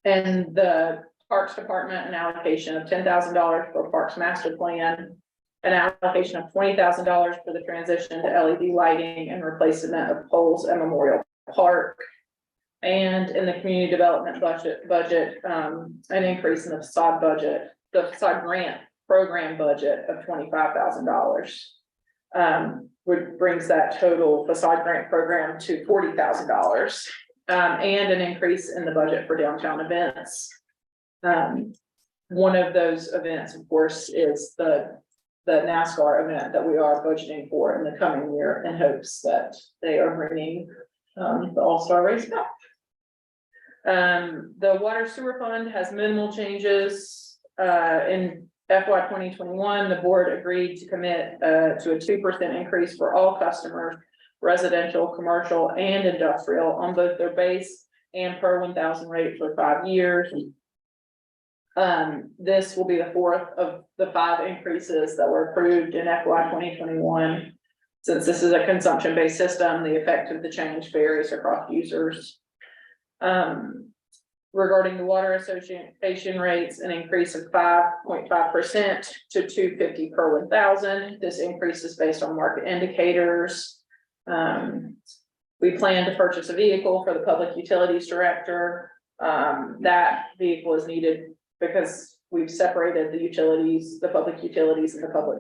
[SPEAKER 1] And the Parks Department, an allocation of $10,000 for Parks Master Plan, an allocation of $20,000 for the transition to LED lighting and replacement of poles at Memorial Park. And in the community development budget, an increase in the facade budget, the facade grant program budget of $25,000, which brings that total facade grant program to $40,000, and an increase in the budget for downtown events. One of those events, of course, is the NASCAR event that we are budgeting for in the coming year in hopes that they are bringing the All-Star race back. The water sewer fund has minimal changes. In FY 2021, the board agreed to commit to a 2% increase for all customers, residential, commercial, and industrial on both their base and per 1,000 rate for 5 years. This will be the 4th of the 5 increases that were approved in FY 2021. Since this is a consumption-based system, the effect of the change varies across users. regarding the water association rates, an increase of 5.5% to $2.50 per 1,000. This increase is based on market indicators. We plan to purchase a vehicle for the public utilities director. That vehicle is needed because we've separated the utilities, the public utilities and the public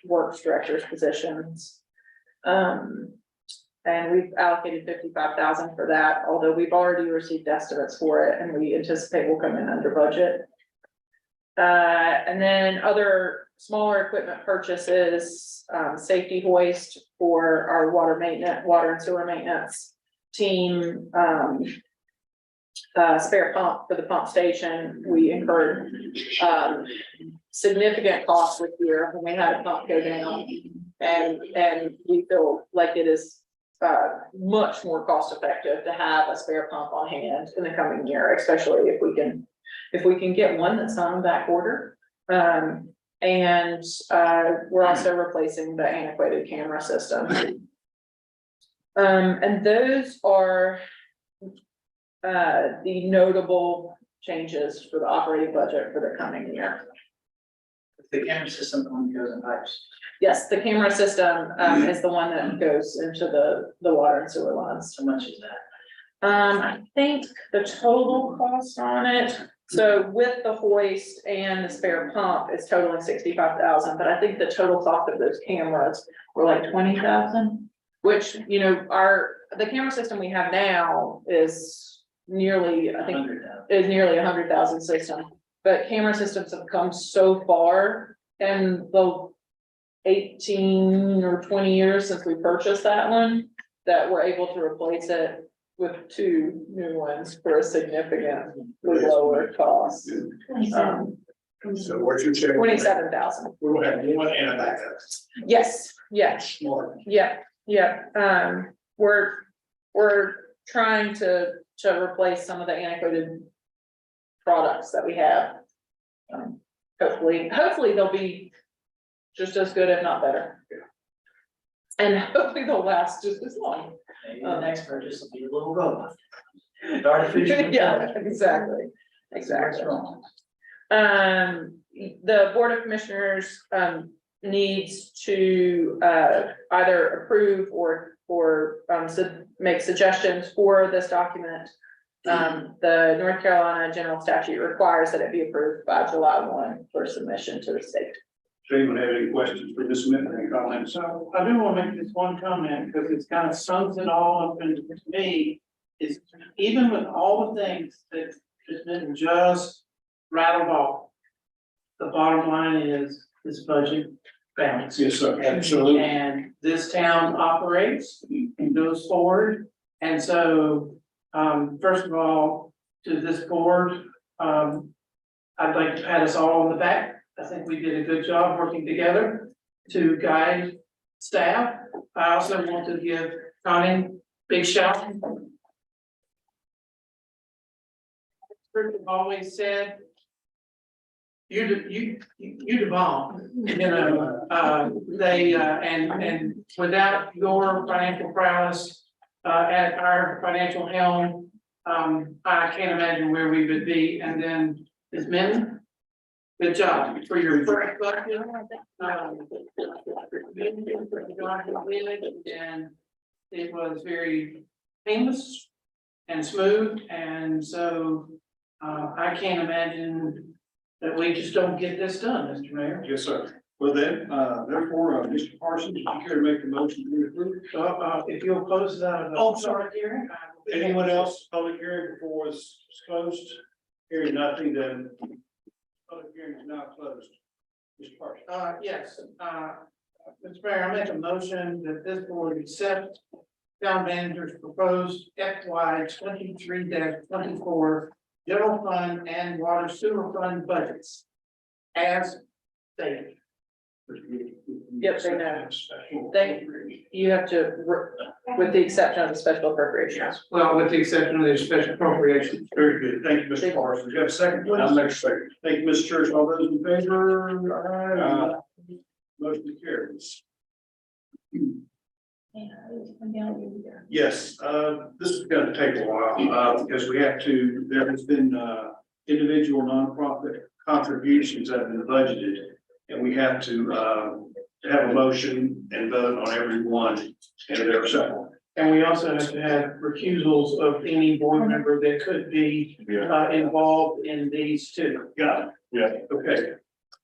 [SPEAKER 1] works director's positions. And we've allocated $55,000 for that, although we've already received estimates for it and we anticipate will come in under budget. And then other smaller equipment purchases, safety hoist for our water and sewer maintenance team, spare pump for the pump station. We incurred significant costs this year when we had a pump go down, and we feel like it is much more cost effective to have a spare pump on hand in the coming year, especially if we can get one that's on back order. And we're also replacing the antiquated camera system. And those are the notable changes for the operating budget for the coming year.
[SPEAKER 8] The camera system only goes in pipes.
[SPEAKER 1] Yes, the camera system is the one that goes into the water and sewer lines.
[SPEAKER 8] How much is that?
[SPEAKER 1] I think the total cost on it, so with the hoist and the spare pump is totaling $65,000, but I think the total cost of those cameras were like $20,000. Which, you know, the camera system we have now is nearly, I think, is nearly $100,000 system. But camera systems have come so far in the 18 or 20 years since we purchased that one, that we're able to replace it with 2 new ones for a significantly lower cost.
[SPEAKER 11] So what you're saying?
[SPEAKER 1] 27,000.
[SPEAKER 11] We will have one and a backup.
[SPEAKER 1] Yes, yes.
[SPEAKER 11] Smart.
[SPEAKER 1] Yeah, we're trying to replace some of the antiquated products that we have. Hopefully they'll be just as good, if not better. And hopefully they'll last just as long.
[SPEAKER 8] Maybe the next purchase will be a little robot. Artificial.
[SPEAKER 1] Yeah, exactly. The Board of Commissioners, needs to, either approve or make suggestions for this document. The North Carolina General Statute requires that it be approved by July 1 for submission to the state.
[SPEAKER 3] Does anyone have any questions for Ms. Smith, any comments?
[SPEAKER 7] So I do want to make this one comment because it's kind of sums it all up, and to me, is even with all the things that has been just rattled off, the bottom line is this budget balance.
[SPEAKER 3] Yes, sir, absolutely.
[SPEAKER 7] And this town operates and goes forward. And so, first of all, to this board, I'd like to pat us all on the back. I think we did a good job working together to guide staff. I also want to give Connie a big shout. Experts have always said, you the bomb, you know, and without your financial prowess, at our financial helm, I can't imagine where we would be. And then Ms. Min, good job for your first budget. And it was very painless and smooth, and so I can't imagine that we just don't get this done, Mr. Mayor.
[SPEAKER 3] Yes, sir. Well then, therefore, Mr. Parsons, if you care to make the motion to approve.
[SPEAKER 7] If you'll close that.
[SPEAKER 3] Oh, sorry.
[SPEAKER 7] Hearing.
[SPEAKER 3] Anyone else, public hearing before it's closed? Hearing nothing, then public hearing is now closed. Mr. Parsons.
[SPEAKER 7] Yes, Mr. Mayor, I make a motion that this board accept town manager's proposed FY 23-24 general fund and water sewer fund budgets as stated.
[SPEAKER 1] Yep, they know. You have to, with the exception of the special appropriations.
[SPEAKER 7] Well, with the exception of the special appropriations.
[SPEAKER 3] Very good. Thank you, Mr. Parsons. You have a second, please?
[SPEAKER 11] I'll make a second.
[SPEAKER 3] Thank you, Mr. Church. All those in favor? Motion carries. Yes, this is gonna take a while, because we have to, there has been, individual nonprofit contributions that have been budgeted. And we have to, have a motion and vote on every one, and there are several.
[SPEAKER 7] And we also have to have recusals of any board member that could be involved in these two.
[SPEAKER 3] Got it, yeah, okay.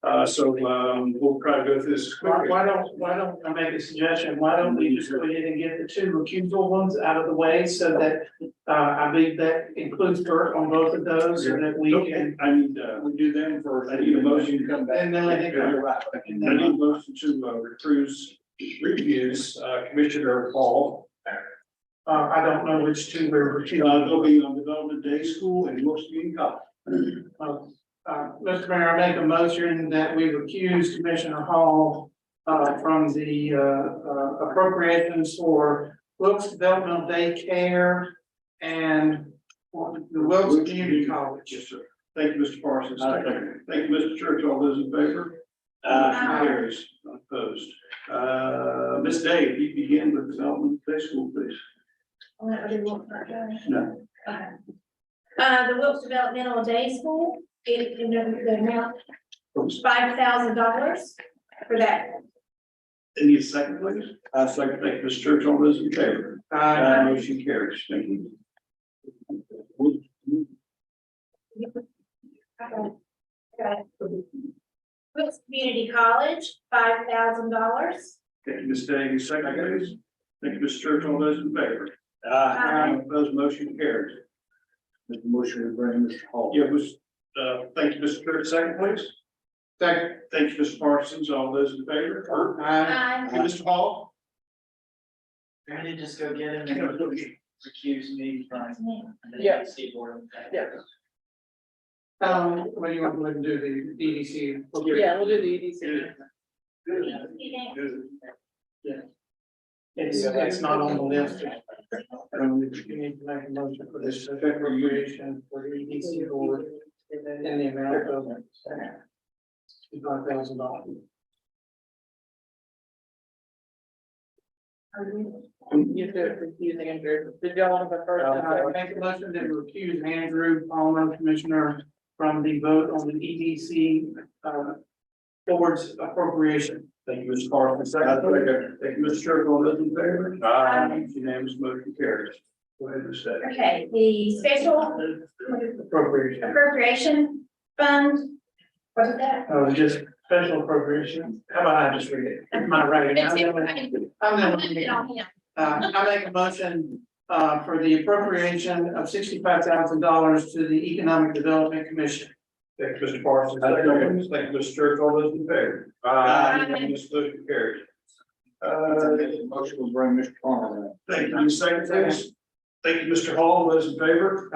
[SPEAKER 3] We'll try to go through this quickly.
[SPEAKER 7] Why don't I make a suggestion? Why don't we just go ahead and get the two recusal ones out of the way so that, I believe that includes Kurt on both of those so that we can.
[SPEAKER 3] I need, we do them first. I need a motion to come back.
[SPEAKER 7] And then I think-
[SPEAKER 3] You're right. I need a motion to, recuse, Commissioner Hall.
[SPEAKER 7] I don't know which two we're recusing.
[SPEAKER 3] It'll be on Development Day School and Wilkes Community College.
[SPEAKER 7] Mr. Mayor, I make a motion that we recuse Commissioner Hall from the appropriations for Wilkes Developmental Daycare and the Wilkes Community College.
[SPEAKER 3] Yes, sir. Thank you, Mr. Parsons. Thank you, Mr. Church. All those in favor? Motion carries. None opposed. Ms. Day, if you begin with Development Day School, please. No.
[SPEAKER 2] The Wilkes Developmental Day School, the amount $5,000 for that.
[SPEAKER 3] Need a second, please? Second. Thank you, Mr. Church. All those in favor? Motion carries. Thank you.
[SPEAKER 2] Wilkes Community College, $5,000.
[SPEAKER 3] Thank you, Ms. Day. Second, please. Thank you, Mr. Church. All those in favor?
[SPEAKER 2] Aye.
[SPEAKER 3] Opposed, motion carries.
[SPEAKER 11] Make the motion to bring Mr. Hall.
[SPEAKER 3] Yeah, thank you, Mr. Church. Second, please.
[SPEAKER 7] Second.
[SPEAKER 3] Thank you, Mr. Parsons. All those in favor?
[SPEAKER 2] Aye.
[SPEAKER 3] Hey, Mr. Hall?
[SPEAKER 8] I need to just go get him and recuse me from the
[SPEAKER 1] Yeah.
[SPEAKER 8] EDC board.
[SPEAKER 1] Yeah.
[SPEAKER 7] What do you want to go ahead and do, the EDC?
[SPEAKER 1] Yeah, we'll do the EDC.
[SPEAKER 7] It's not on the list. You need to make a motion for this appropriation for the EDC board in the amount of $5,000.
[SPEAKER 1] You do it confusing Andrew. Did y'all want to go first?
[SPEAKER 7] I make a motion that we recuse Andrew Palmer, Commissioner, from the vote on the EDC board's appropriation.
[SPEAKER 3] Thank you, Mr. Parsons. Second. Thank you, Mr. Church. All those in favor? Unanimous motion carries. Go ahead, Ms. Day.
[SPEAKER 2] Okay, the special
[SPEAKER 7] Appropriation.
[SPEAKER 2] appropriation fund, what is that?
[SPEAKER 7] Oh, just special appropriation. How about I just read it? Am I right? I make a motion for the appropriation of $65,000 to the Economic Development Commission.
[SPEAKER 3] Thank you, Mr. Parsons. Thank you, Mr. Church. All those in favor? Unanimous motion carries.
[SPEAKER 11] Motion will bring Mr. Palmer.
[SPEAKER 3] Thank you. Second, please. Thank you, Mr. Hall. All those in favor?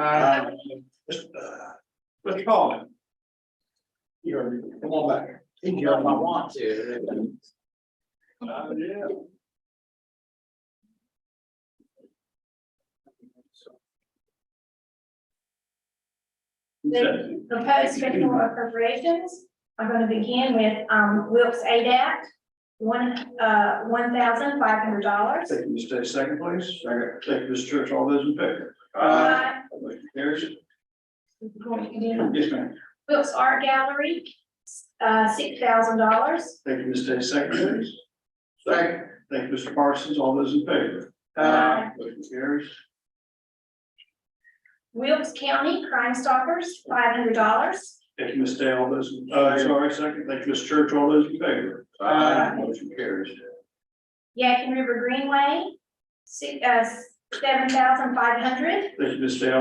[SPEAKER 3] Mr. Paul.
[SPEAKER 11] Come on back.
[SPEAKER 8] If I want to.
[SPEAKER 3] Yeah.
[SPEAKER 2] The proposed special appropriations, I'm gonna begin with, Wilkes ADAT, $1,500.
[SPEAKER 3] Thank you, Mr. Day. Second, please. Second. Thank you, Mr. Church. All those in favor? Motion carries. Yes, ma'am.
[SPEAKER 2] Wilkes Art Gallery, $6,000.
[SPEAKER 3] Thank you, Ms. Day. Second, please. Second. Thank you, Mr. Parsons. All those in favor? Motion carries.
[SPEAKER 2] Wilkes County Crime Stoppers, $500.
[SPEAKER 3] Thank you, Ms. Day. All those, sorry, second. Thank you, Ms. Church. All those in favor? Motion carries.
[SPEAKER 2] Yakin River Greenway, $7,500.
[SPEAKER 3] Thank you, Ms. Day.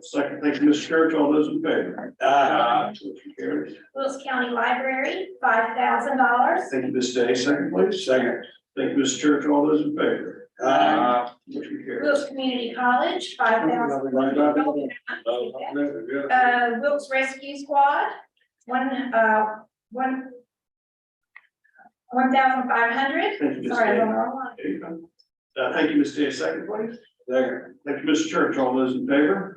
[SPEAKER 3] Second. Thank you, Ms. Church. All those in favor? Motion carries.
[SPEAKER 2] Wilkes County Library, $5,000.
[SPEAKER 3] Thank you, Ms. Day. Second, please. Second. Thank you, Ms. Church. All those in favor? Motion carries.
[SPEAKER 2] Wilkes Community College, $5,000. Wilkes Rescue Squad, $1,500.
[SPEAKER 3] Thank you, Ms.
[SPEAKER 2] Sorry,
[SPEAKER 3] Day.
[SPEAKER 2] I'm on the wrong one.
[SPEAKER 3] There you go. Thank you, Ms. Day. Second, please. Second. Thank you, Mr. Church. All those in favor?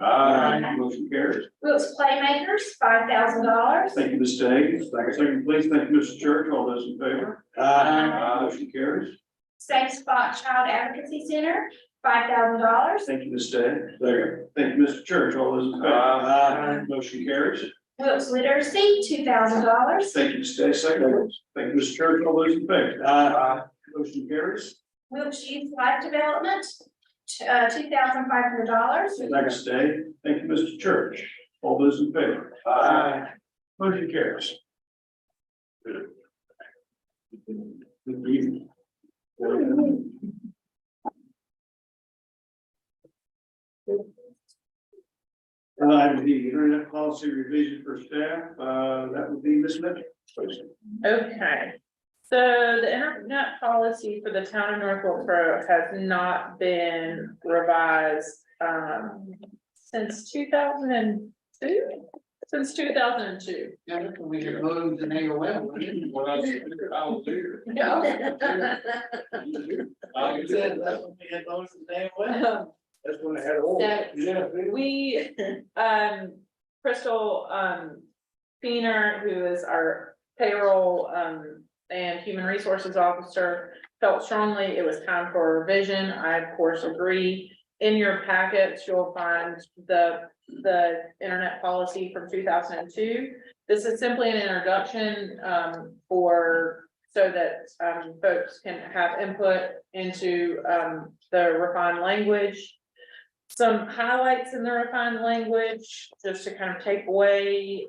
[SPEAKER 3] Motion carries.
[SPEAKER 2] Wilkes Playmakers, $5,000.
[SPEAKER 3] Thank you, Ms. Day. Second, please. Thank you, Mr. Church. All those in favor? Motion carries.
[SPEAKER 2] Safe Spot Child Advocacy Center, $5,000.
[SPEAKER 3] Thank you, Ms. Day. Second. Thank you, Mr. Church. All those in favor? Aye. Motion carries.
[SPEAKER 2] Wilkes Literacy, $2,000.
[SPEAKER 3] Thank you, Ms. Day. Second. Thank you, Mr. Church. All those in favor? Aye. Motion carries.
[SPEAKER 2] Wilkes Youth Life Development, $2,500.
[SPEAKER 3] Thank you, Ms. Day. Thank you, Mr. Church. All those in favor? Aye. Motion carries. Good evening. The internet policy revision for staff, that would be Ms. Mitchell.
[SPEAKER 1] Okay, so the internet policy for the town of North Wilkesboro has not been revised, since 2002? Since 2002.
[SPEAKER 7] Yeah, we could move to name well.
[SPEAKER 5] What I was here.
[SPEAKER 1] No.
[SPEAKER 5] I said, that's when we had those damn well. That's when they had oil. Yeah.
[SPEAKER 1] We, Crystal, Feener, who is our payroll, and human resources officer, felt strongly it was time for a revision. I of course agree. In your packets, you'll find the internet policy from 2002. This is simply an introduction, so that, folks can have input into, the refined language. Some highlights in the refined language, just to kind of take away,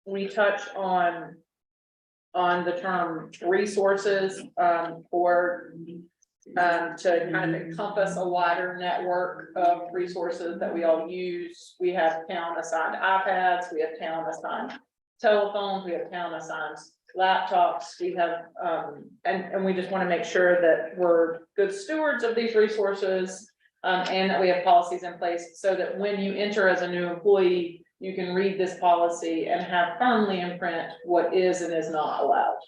[SPEAKER 1] we touch on the term resources, to kind of encompass a wider network of resources that we all use. We have town assigned iPads, we have town assigned telephones, we have town assigned laptops, we have, and we just want to make sure that we're good stewards of these resources, and that we have policies in place so that when you enter as a new employee, you can read this policy and have firmly in print what is and is not allowed.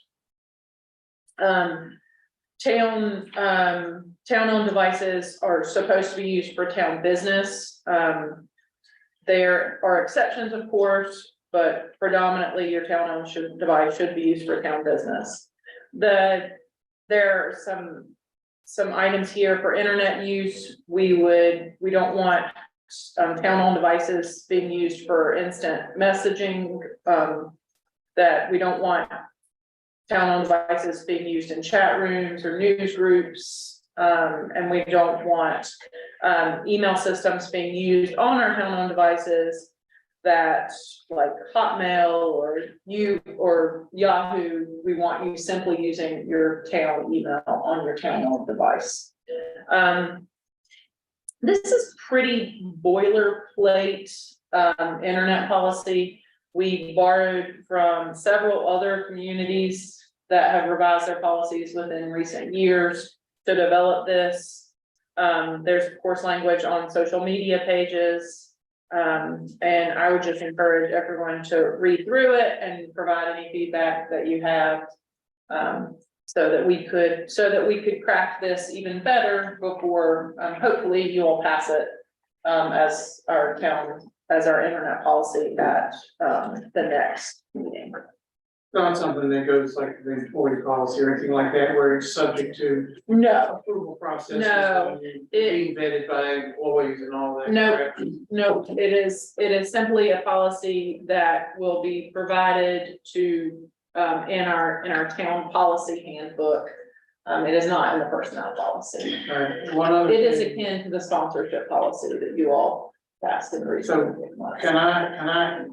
[SPEAKER 1] Town-owned devices are supposed to be used for town business. There are exceptions, of course, but predominantly your town-owned device should be used for town business. There are some items here for internet use. We don't want town-owned devices being used for instant messaging. That we don't want town-owned devices being used in chat rooms or news groups. And we don't want email systems being used on our town-owned devices that, like Hotmail or Yahoo, we want you simply using your town email on your town-owned device. This is pretty boilerplate internet policy. We borrowed from several other communities that have revised their policies within recent years to develop this. There's of course language on social media pages. And I would just encourage everyone to read through it and provide any feedback that you have. So that we could craft this even better before, hopefully you will pass it as our internet policy at the next meeting.
[SPEAKER 7] Not something that goes like the employee policy or anything like that, where it's subject to
[SPEAKER 1] No,
[SPEAKER 7] approval processes.
[SPEAKER 1] No,
[SPEAKER 7] Being vetted by employees and all that.
[SPEAKER 1] No.
[SPEAKER 7] crap.
[SPEAKER 1] no, it is simply a policy that will be provided to in our town policy handbook. It is not in the personnel policy.
[SPEAKER 7] All right, one other
[SPEAKER 1] It is
[SPEAKER 7] thing.
[SPEAKER 1] akin to the sponsorship policy that you all passed in recent months.
[SPEAKER 7] Can I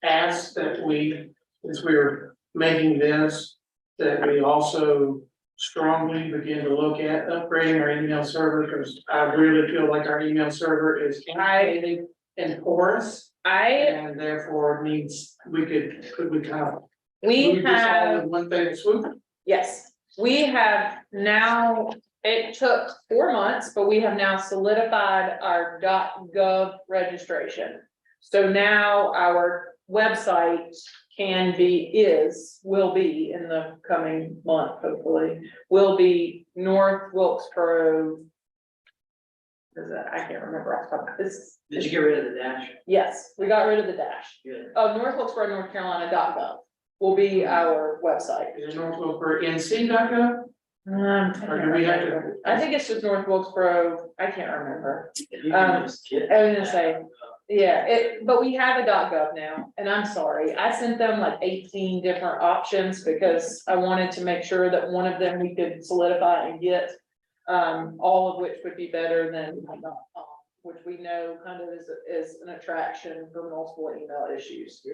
[SPEAKER 7] ask that we, since we were making this, that we also strongly begin to look at upgrading our email server, because I really feel like our email server is antiquated and porous, and therefore needs, could we kind of
[SPEAKER 1] We
[SPEAKER 7] move this all
[SPEAKER 1] have,
[SPEAKER 7] in one thing swoop?
[SPEAKER 1] yes, we have now, it took 4 months, but we have now solidified our .gov registration. So now our website will be in the coming month, hopefully, will be North Wilkesboro. Is that, I can't remember off the top of this.
[SPEAKER 8] Did you get rid of the dash?
[SPEAKER 1] Yes, we got rid of the dash.
[SPEAKER 8] Good.
[SPEAKER 1] Oh, North Wilkesboro, North Carolina.gov will be our website.
[SPEAKER 7] Is it North Wilkesboro NC.gov? Or do we have to-
[SPEAKER 1] I think it's just North Wilkesboro, I can't remember. I was gonna say, yeah, but we have a .gov now, and I'm sorry, I sent them like 18 different options because I wanted to make sure that one of them we could solidify and get. All of which would be better than .com, which we know kind of is an attraction for multiple email issues.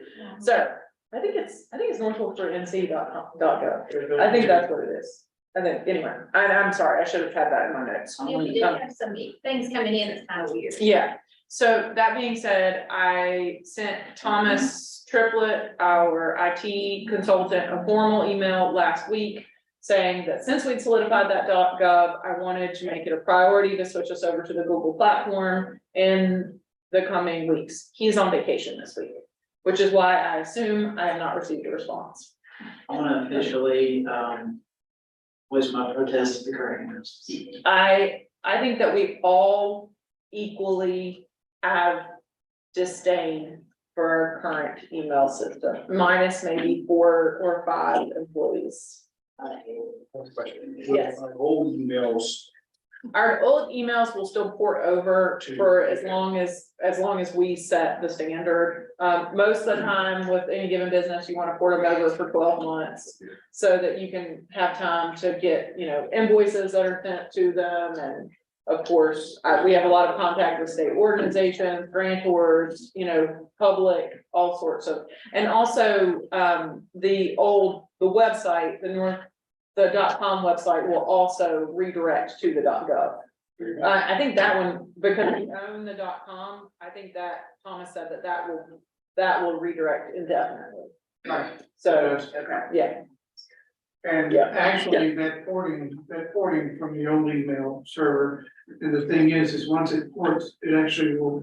[SPEAKER 1] So I think it's northwilkesboronc.gov. I think that's what it is. I think, anyway, I'm sorry, I should have had that in my notes.
[SPEAKER 2] Yeah, we did have some things coming in that's kind of weird.
[SPEAKER 1] Yeah, so that being said, I sent Thomas Triplett, our IT consultant, a formal email last week saying that since we'd solidified that .gov, I wanted to make it a priority to switch us over to the Google platform in the coming weeks. He's on vacation this week, which is why I assume I have not received a response.
[SPEAKER 8] I wanna officially, voice my protest to the current owners.
[SPEAKER 1] I think that we all equally have disdain for our current email system, minus maybe 4 or 5 employees. Yes.
[SPEAKER 3] Our old emails,
[SPEAKER 1] Our old emails will still port over for as long as we set the standard. Most of the time with any given business, you want to port them over for 12 months. So that you can have time to get, invoices that are sent to them. And of course, we have a lot of contact with state organizations, grantors, public, all sorts of. And also, the website, the .com website will also redirect to the .gov. I think that one, because we own the .com, I think that Thomas said that will redirect indefinitely. So, yeah.
[SPEAKER 7] And
[SPEAKER 1] Yeah.
[SPEAKER 7] actually, that porting from the old email server, and the thing is once it ports, it actually will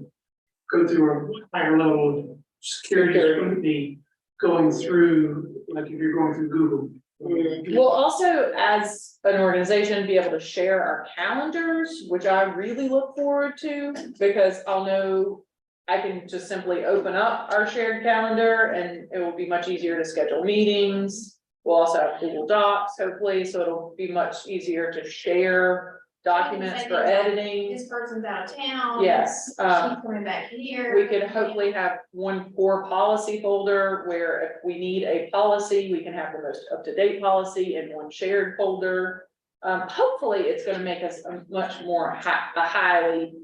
[SPEAKER 7] go through a higher level of security scrutiny going through, like if you're going through Google.
[SPEAKER 1] We'll also, as an organization, be able to share our calendars, which I really look forward to, because I'll know I can just simply open up our shared calendar and it will be much easier to schedule meetings. We'll also have Google Docs, hopefully, so it'll be much easier to share documents for editing.
[SPEAKER 2] This person's out of town.
[SPEAKER 1] Yes,
[SPEAKER 2] She's coming back here.
[SPEAKER 1] we could hopefully have one core policy folder where if we need a policy, we can have the most up-to-date policy in one shared folder. Hopefully, it's gonna make us a much more highly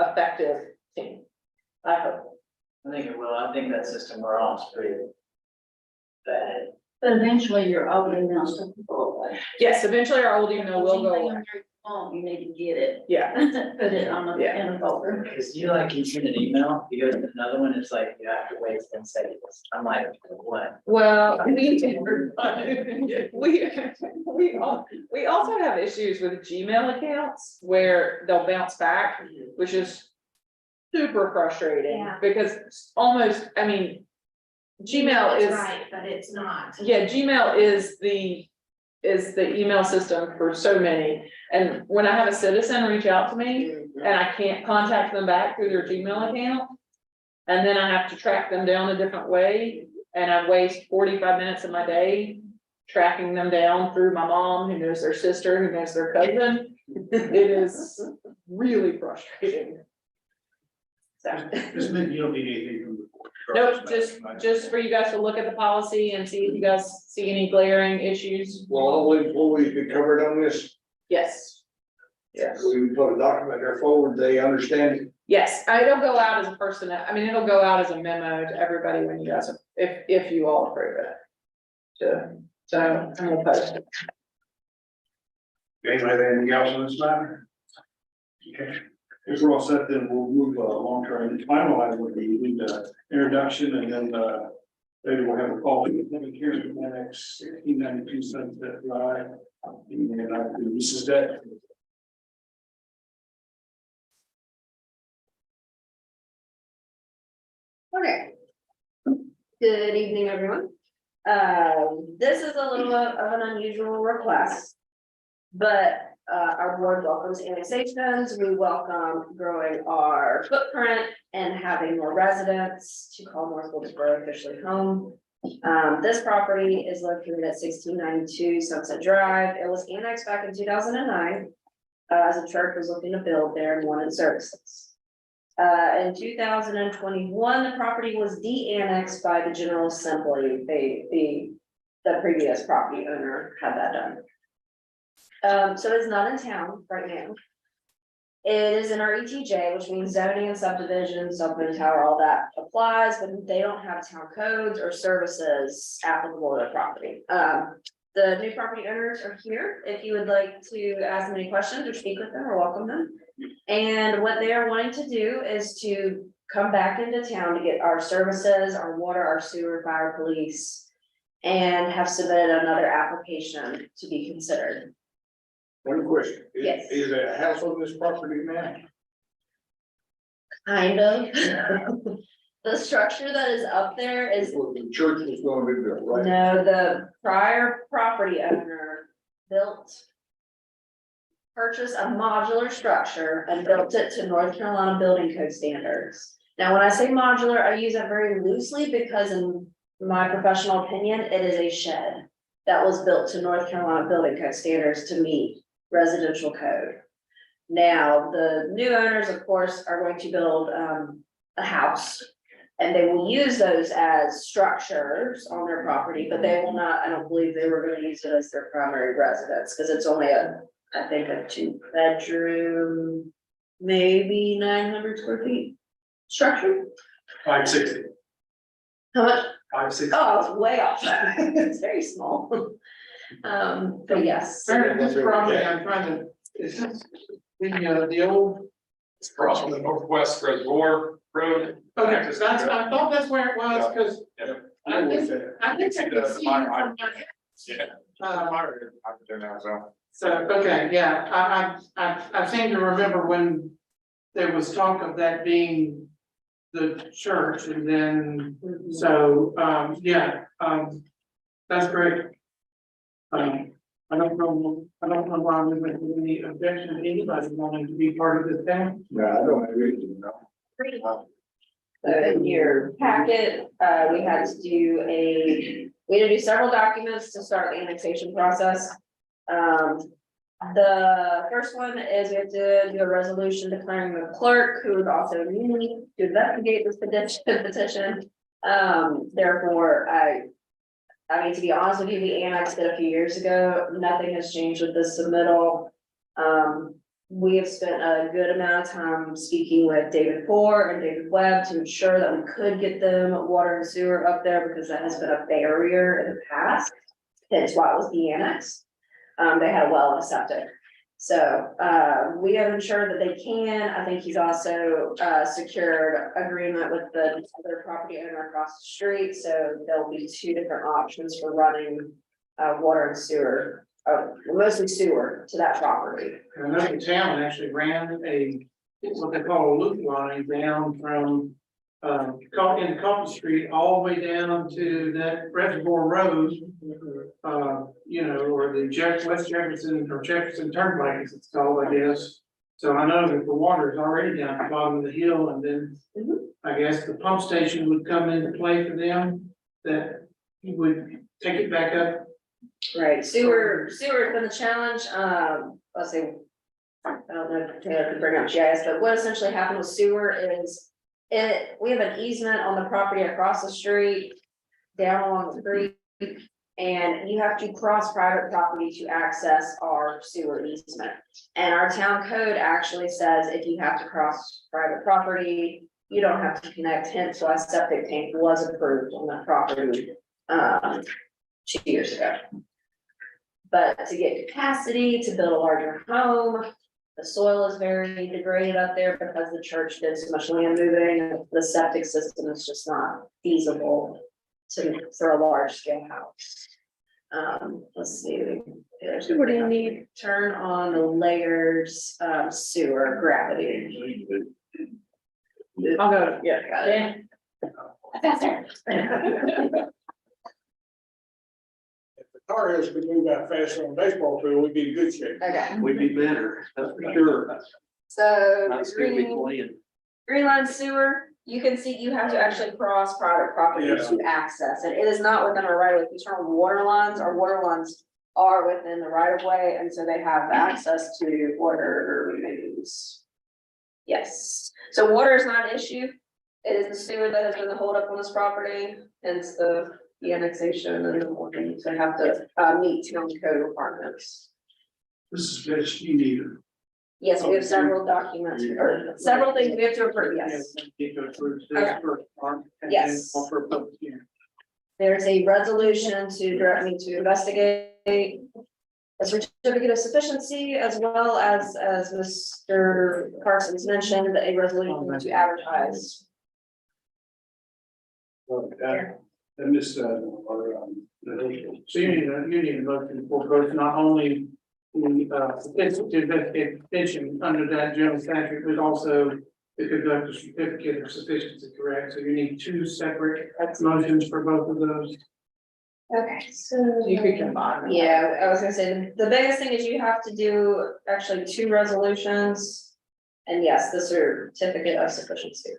[SPEAKER 1] effective team. I hope.
[SPEAKER 8] I think it will. I think that system we're on is pretty bad.
[SPEAKER 9] But eventually your old emails will go away.
[SPEAKER 1] Yes, eventually our old email will go away.
[SPEAKER 9] You need to get it,
[SPEAKER 1] Yeah,
[SPEAKER 9] put it on the,
[SPEAKER 1] Yeah.
[SPEAKER 9] in a folder.
[SPEAKER 8] Because you send an email, you go to another one, it's like you have to wait 10 seconds. I'm like, what?
[SPEAKER 1] well, we also have issues with Gmail accounts where they'll bounce back, which is super frustrating
[SPEAKER 2] Yeah.
[SPEAKER 1] because almost, Gmail
[SPEAKER 2] It's
[SPEAKER 1] is,
[SPEAKER 2] right, but it's not.
[SPEAKER 1] yeah, Gmail is the email system for so many. And when I have a citizen reach out to me and I can't contact them back through their Gmail account, and then I have to track them down a different way, and I waste 45 minutes of my day tracking them down through my mom, who knows their sister, who knows their cousin. It is really frustrating. So.
[SPEAKER 3] this meant you don't need anything from the board.
[SPEAKER 1] Nope, just for you guys to look at the policy and see if you guys see any glaring issues.
[SPEAKER 11] Will all employees be covered on this?
[SPEAKER 1] Yes. Yes,
[SPEAKER 11] We put a document there forward, they understand it.
[SPEAKER 1] yes, it'll go out as a it'll go out as a memo to everybody when you guys, if you all approve it. So, and we'll post it.
[SPEAKER 3] Anybody have anything else on this matter? Okay, if we're all set, then we'll move along to our final item would be the introduction, and then later we'll have a call. Public hearing for annex 1692 Sunset Drive. And I believe this is that.
[SPEAKER 10] Okay. Good evening, everyone. This is a little bit of an unusual request. But our board welcomes annexations, we welcome growing our footprint and having more residents to call North Wilkesboro officially home. This property is located at 1692 Sunset Drive. It was annexed back in 2009. As a church was looking to build there and wanted services. In 2021, the property was de-annexed by the General Assembly. The previous property owner had that done. So it's not in town right now. It is in our ETJ, which means zoning and subdivision, subdivision tower, all that applies, but they don't have town codes or services applicable to the property. The new property owners are here. If you would like to ask them any questions or speak with them or welcome them. And what they are wanting to do is to come back into town to get our services, our water, our sewer, fire, police, and have submitted another application to be considered.
[SPEAKER 11] One question.
[SPEAKER 10] Yes.
[SPEAKER 11] Is there a house on this property now?
[SPEAKER 10] Kind of. The structure that is up there is,
[SPEAKER 11] Well, the church was gonna be built, right?
[SPEAKER 10] no, the prior property owner purchased a modular structure and built it to North Carolina Building Code standards. Now, when I say modular, I use it very loosely because in my professional opinion, it is a shed that was built to North Carolina Building Code standards to meet residential code. Now, the new owners, of course, are going to build a house. And they will use those as structures on their property, but they will not, I don't believe they were gonna use it as their primary residence, because it's only I think a 2-bedroom, maybe 900 square feet structure.
[SPEAKER 6] 560.
[SPEAKER 10] How much?
[SPEAKER 6] 560.
[SPEAKER 10] Oh, I was way off. It's very small. But yes.
[SPEAKER 7] This property, I'm trying to, is this the old,
[SPEAKER 12] It's across from the Northwest Reservoir Road.
[SPEAKER 7] okay, so that's, I thought that's where it was, because
[SPEAKER 12] Yeah.
[SPEAKER 7] I think I could see it from my.
[SPEAKER 12] Yeah.
[SPEAKER 7] So, okay, yeah, I seem to remember when there was talk of that being the church, and then, so, that's great. I don't know why we would have any objection to anybody wanting to be part of this town.
[SPEAKER 11] No, I don't have anything, no.
[SPEAKER 10] So in your packet, we had to do several documents to start the annexation process. The first one is we have to do a resolution declaring the clerk, who is also me, to investigate this petition. Therefore, I mean, to be honest with you, we annexed it a few years ago. Nothing has changed with this submittal. We have spent a good amount of time speaking with David Poor and David Webb to ensure that we could get them water and sewer up there, because that has been a barrier in the past. Hence why it was de-annexed. They had a well and a septic. So, we have ensured that they can. I think he's also, secured agreement with the other property owner across the street. So there'll be 2 different options for running, water and sewer, mostly sewer to that property.
[SPEAKER 7] I know the town actually ran what they call a loop line down from, into Coffee Street, all the way down to that Reservoir Road. Or the West Jefferson or Jefferson Turnpike, as it's called, I guess. So I know that the water is already down at the bottom of the hill, and then I guess the pump station would come into play for them, that you would take it back up.
[SPEAKER 10] Right, sewer has been the challenge, let's see. I don't know if Taylor could bring up GIS, but what essentially happened with sewer is we have an easement on the property across the street, down along the creek, and you have to cross private property to access our sewer easement. And our town code actually says if you have to cross private property, you don't have to connect, hence why septic tank was approved on that property 2 years ago. But to get capacity to build a larger home, the soil is very degraded up there because the church did so much land moving. The septic system is just not feasible for a large scale house. Let's see. What do you need? Turn on the layers, sewer gravity.
[SPEAKER 1] I'll go, yeah.
[SPEAKER 10] Got it. Faster.
[SPEAKER 11] If the car hills could move that fast on a baseball field, we'd be in good shape.
[SPEAKER 10] Okay,
[SPEAKER 5] We'd be better, that's for sure.
[SPEAKER 10] so
[SPEAKER 5] Not still be
[SPEAKER 10] green
[SPEAKER 5] playing.
[SPEAKER 10] line sewer, you can see, you have to actually cross private property to access it. It is not within our right of way. If you turn on water lines, our water lines are within the right of way, and so they have access to water mains. Yes, so water is not an issue. It is the sewer that has been the holdup on this property, hence the annexation and the warning, so they have to meet town code requirements.
[SPEAKER 3] This is what you need.
[SPEAKER 10] Yes, we have several documents, or several things we have to approve, yes.
[SPEAKER 7] Need to approve
[SPEAKER 10] Okay.
[SPEAKER 7] this first part, and then
[SPEAKER 10] Yes.
[SPEAKER 7] offer a public hearing.
[SPEAKER 10] There's a resolution to direct me to investigate a certificate of sufficiency, as well as Mr. Parsons mentioned, a resolution to advertise.
[SPEAKER 3] I missed that.
[SPEAKER 7] So you need a motion for both, not only the certificate to investigate petition under that general statute, but also to conduct a certificate of sufficiency, correct? So you need two separate motions for both of those.
[SPEAKER 10] Okay, so.
[SPEAKER 7] You could combine them.
[SPEAKER 10] Yeah, I was gonna say, the biggest thing is you have to do actually two resolutions. And yes, the certificate of sufficiency.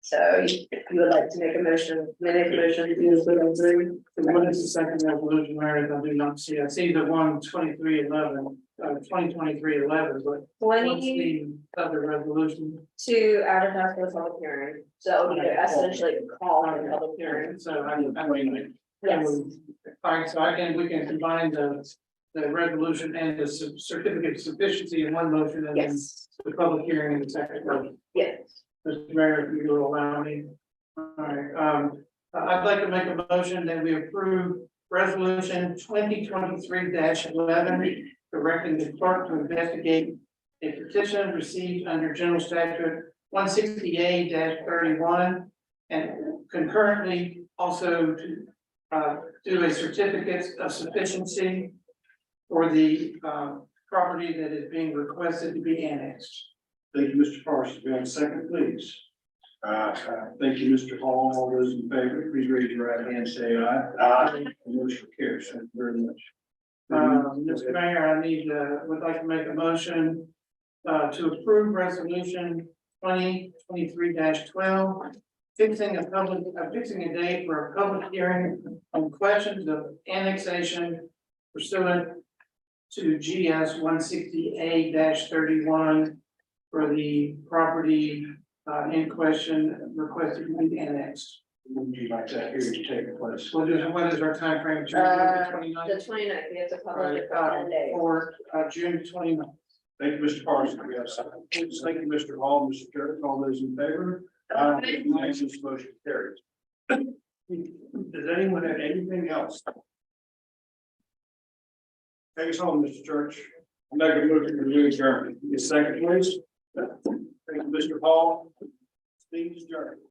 [SPEAKER 10] So if you would like to make a motion, to do
[SPEAKER 7] What is the second resolution, Mary? I do not see. I see the one 2311, 2023-11, but what's
[SPEAKER 10] 20
[SPEAKER 7] the other resolution?
[SPEAKER 10] to advertise for the public hearing. So that would be essentially a call for the public hearing.
[SPEAKER 7] So I mean.
[SPEAKER 10] Yes.
[SPEAKER 7] All right, so we can combine the resolution and the certificate of sufficiency in one motion and then
[SPEAKER 10] Yes,
[SPEAKER 7] the public hearing in the second motion.
[SPEAKER 10] yes.
[SPEAKER 7] Mr. Mayor, if you will allow me. All right, I'd like to make a motion that we approve resolution 2023-11, directing the clerk to investigate a petition received under general statute 168-31, and concurrently also to do a certificate of sufficiency for the property that is being requested to be annexed.
[SPEAKER 3] Thank you, Mr. Parsons. May I have a second, please? Thank you, Mr. Hall. All those in favor, please raise your right hand and say aye. Aye. Motion carries. Thank you very much.
[SPEAKER 7] Mr. Mayor, I would like to make a motion to approve resolution 2023-12. Fixing a date for a public hearing on questions of annexation pursuant to GS 160A-31 for the property in question requested to be annexed.
[SPEAKER 3] Would you like that here to take place?
[SPEAKER 7] What is our timeframe? June
[SPEAKER 10] The
[SPEAKER 7] 29th?
[SPEAKER 10] 29th, we have to publish it for
[SPEAKER 7] Right,
[SPEAKER 10] 10 days.
[SPEAKER 7] For June 29th.
[SPEAKER 3] Thank you, Mr. Parsons. We have a second. Please, thank you, Mr. Hall, Mr. Jerry. All those in favor? This motion carries. Does anyone have anything else? Take us home, Mr. Church. I'm not gonna move to the adjournment. Your second, please. Thank you, Mr. Hall. Steve adjourned.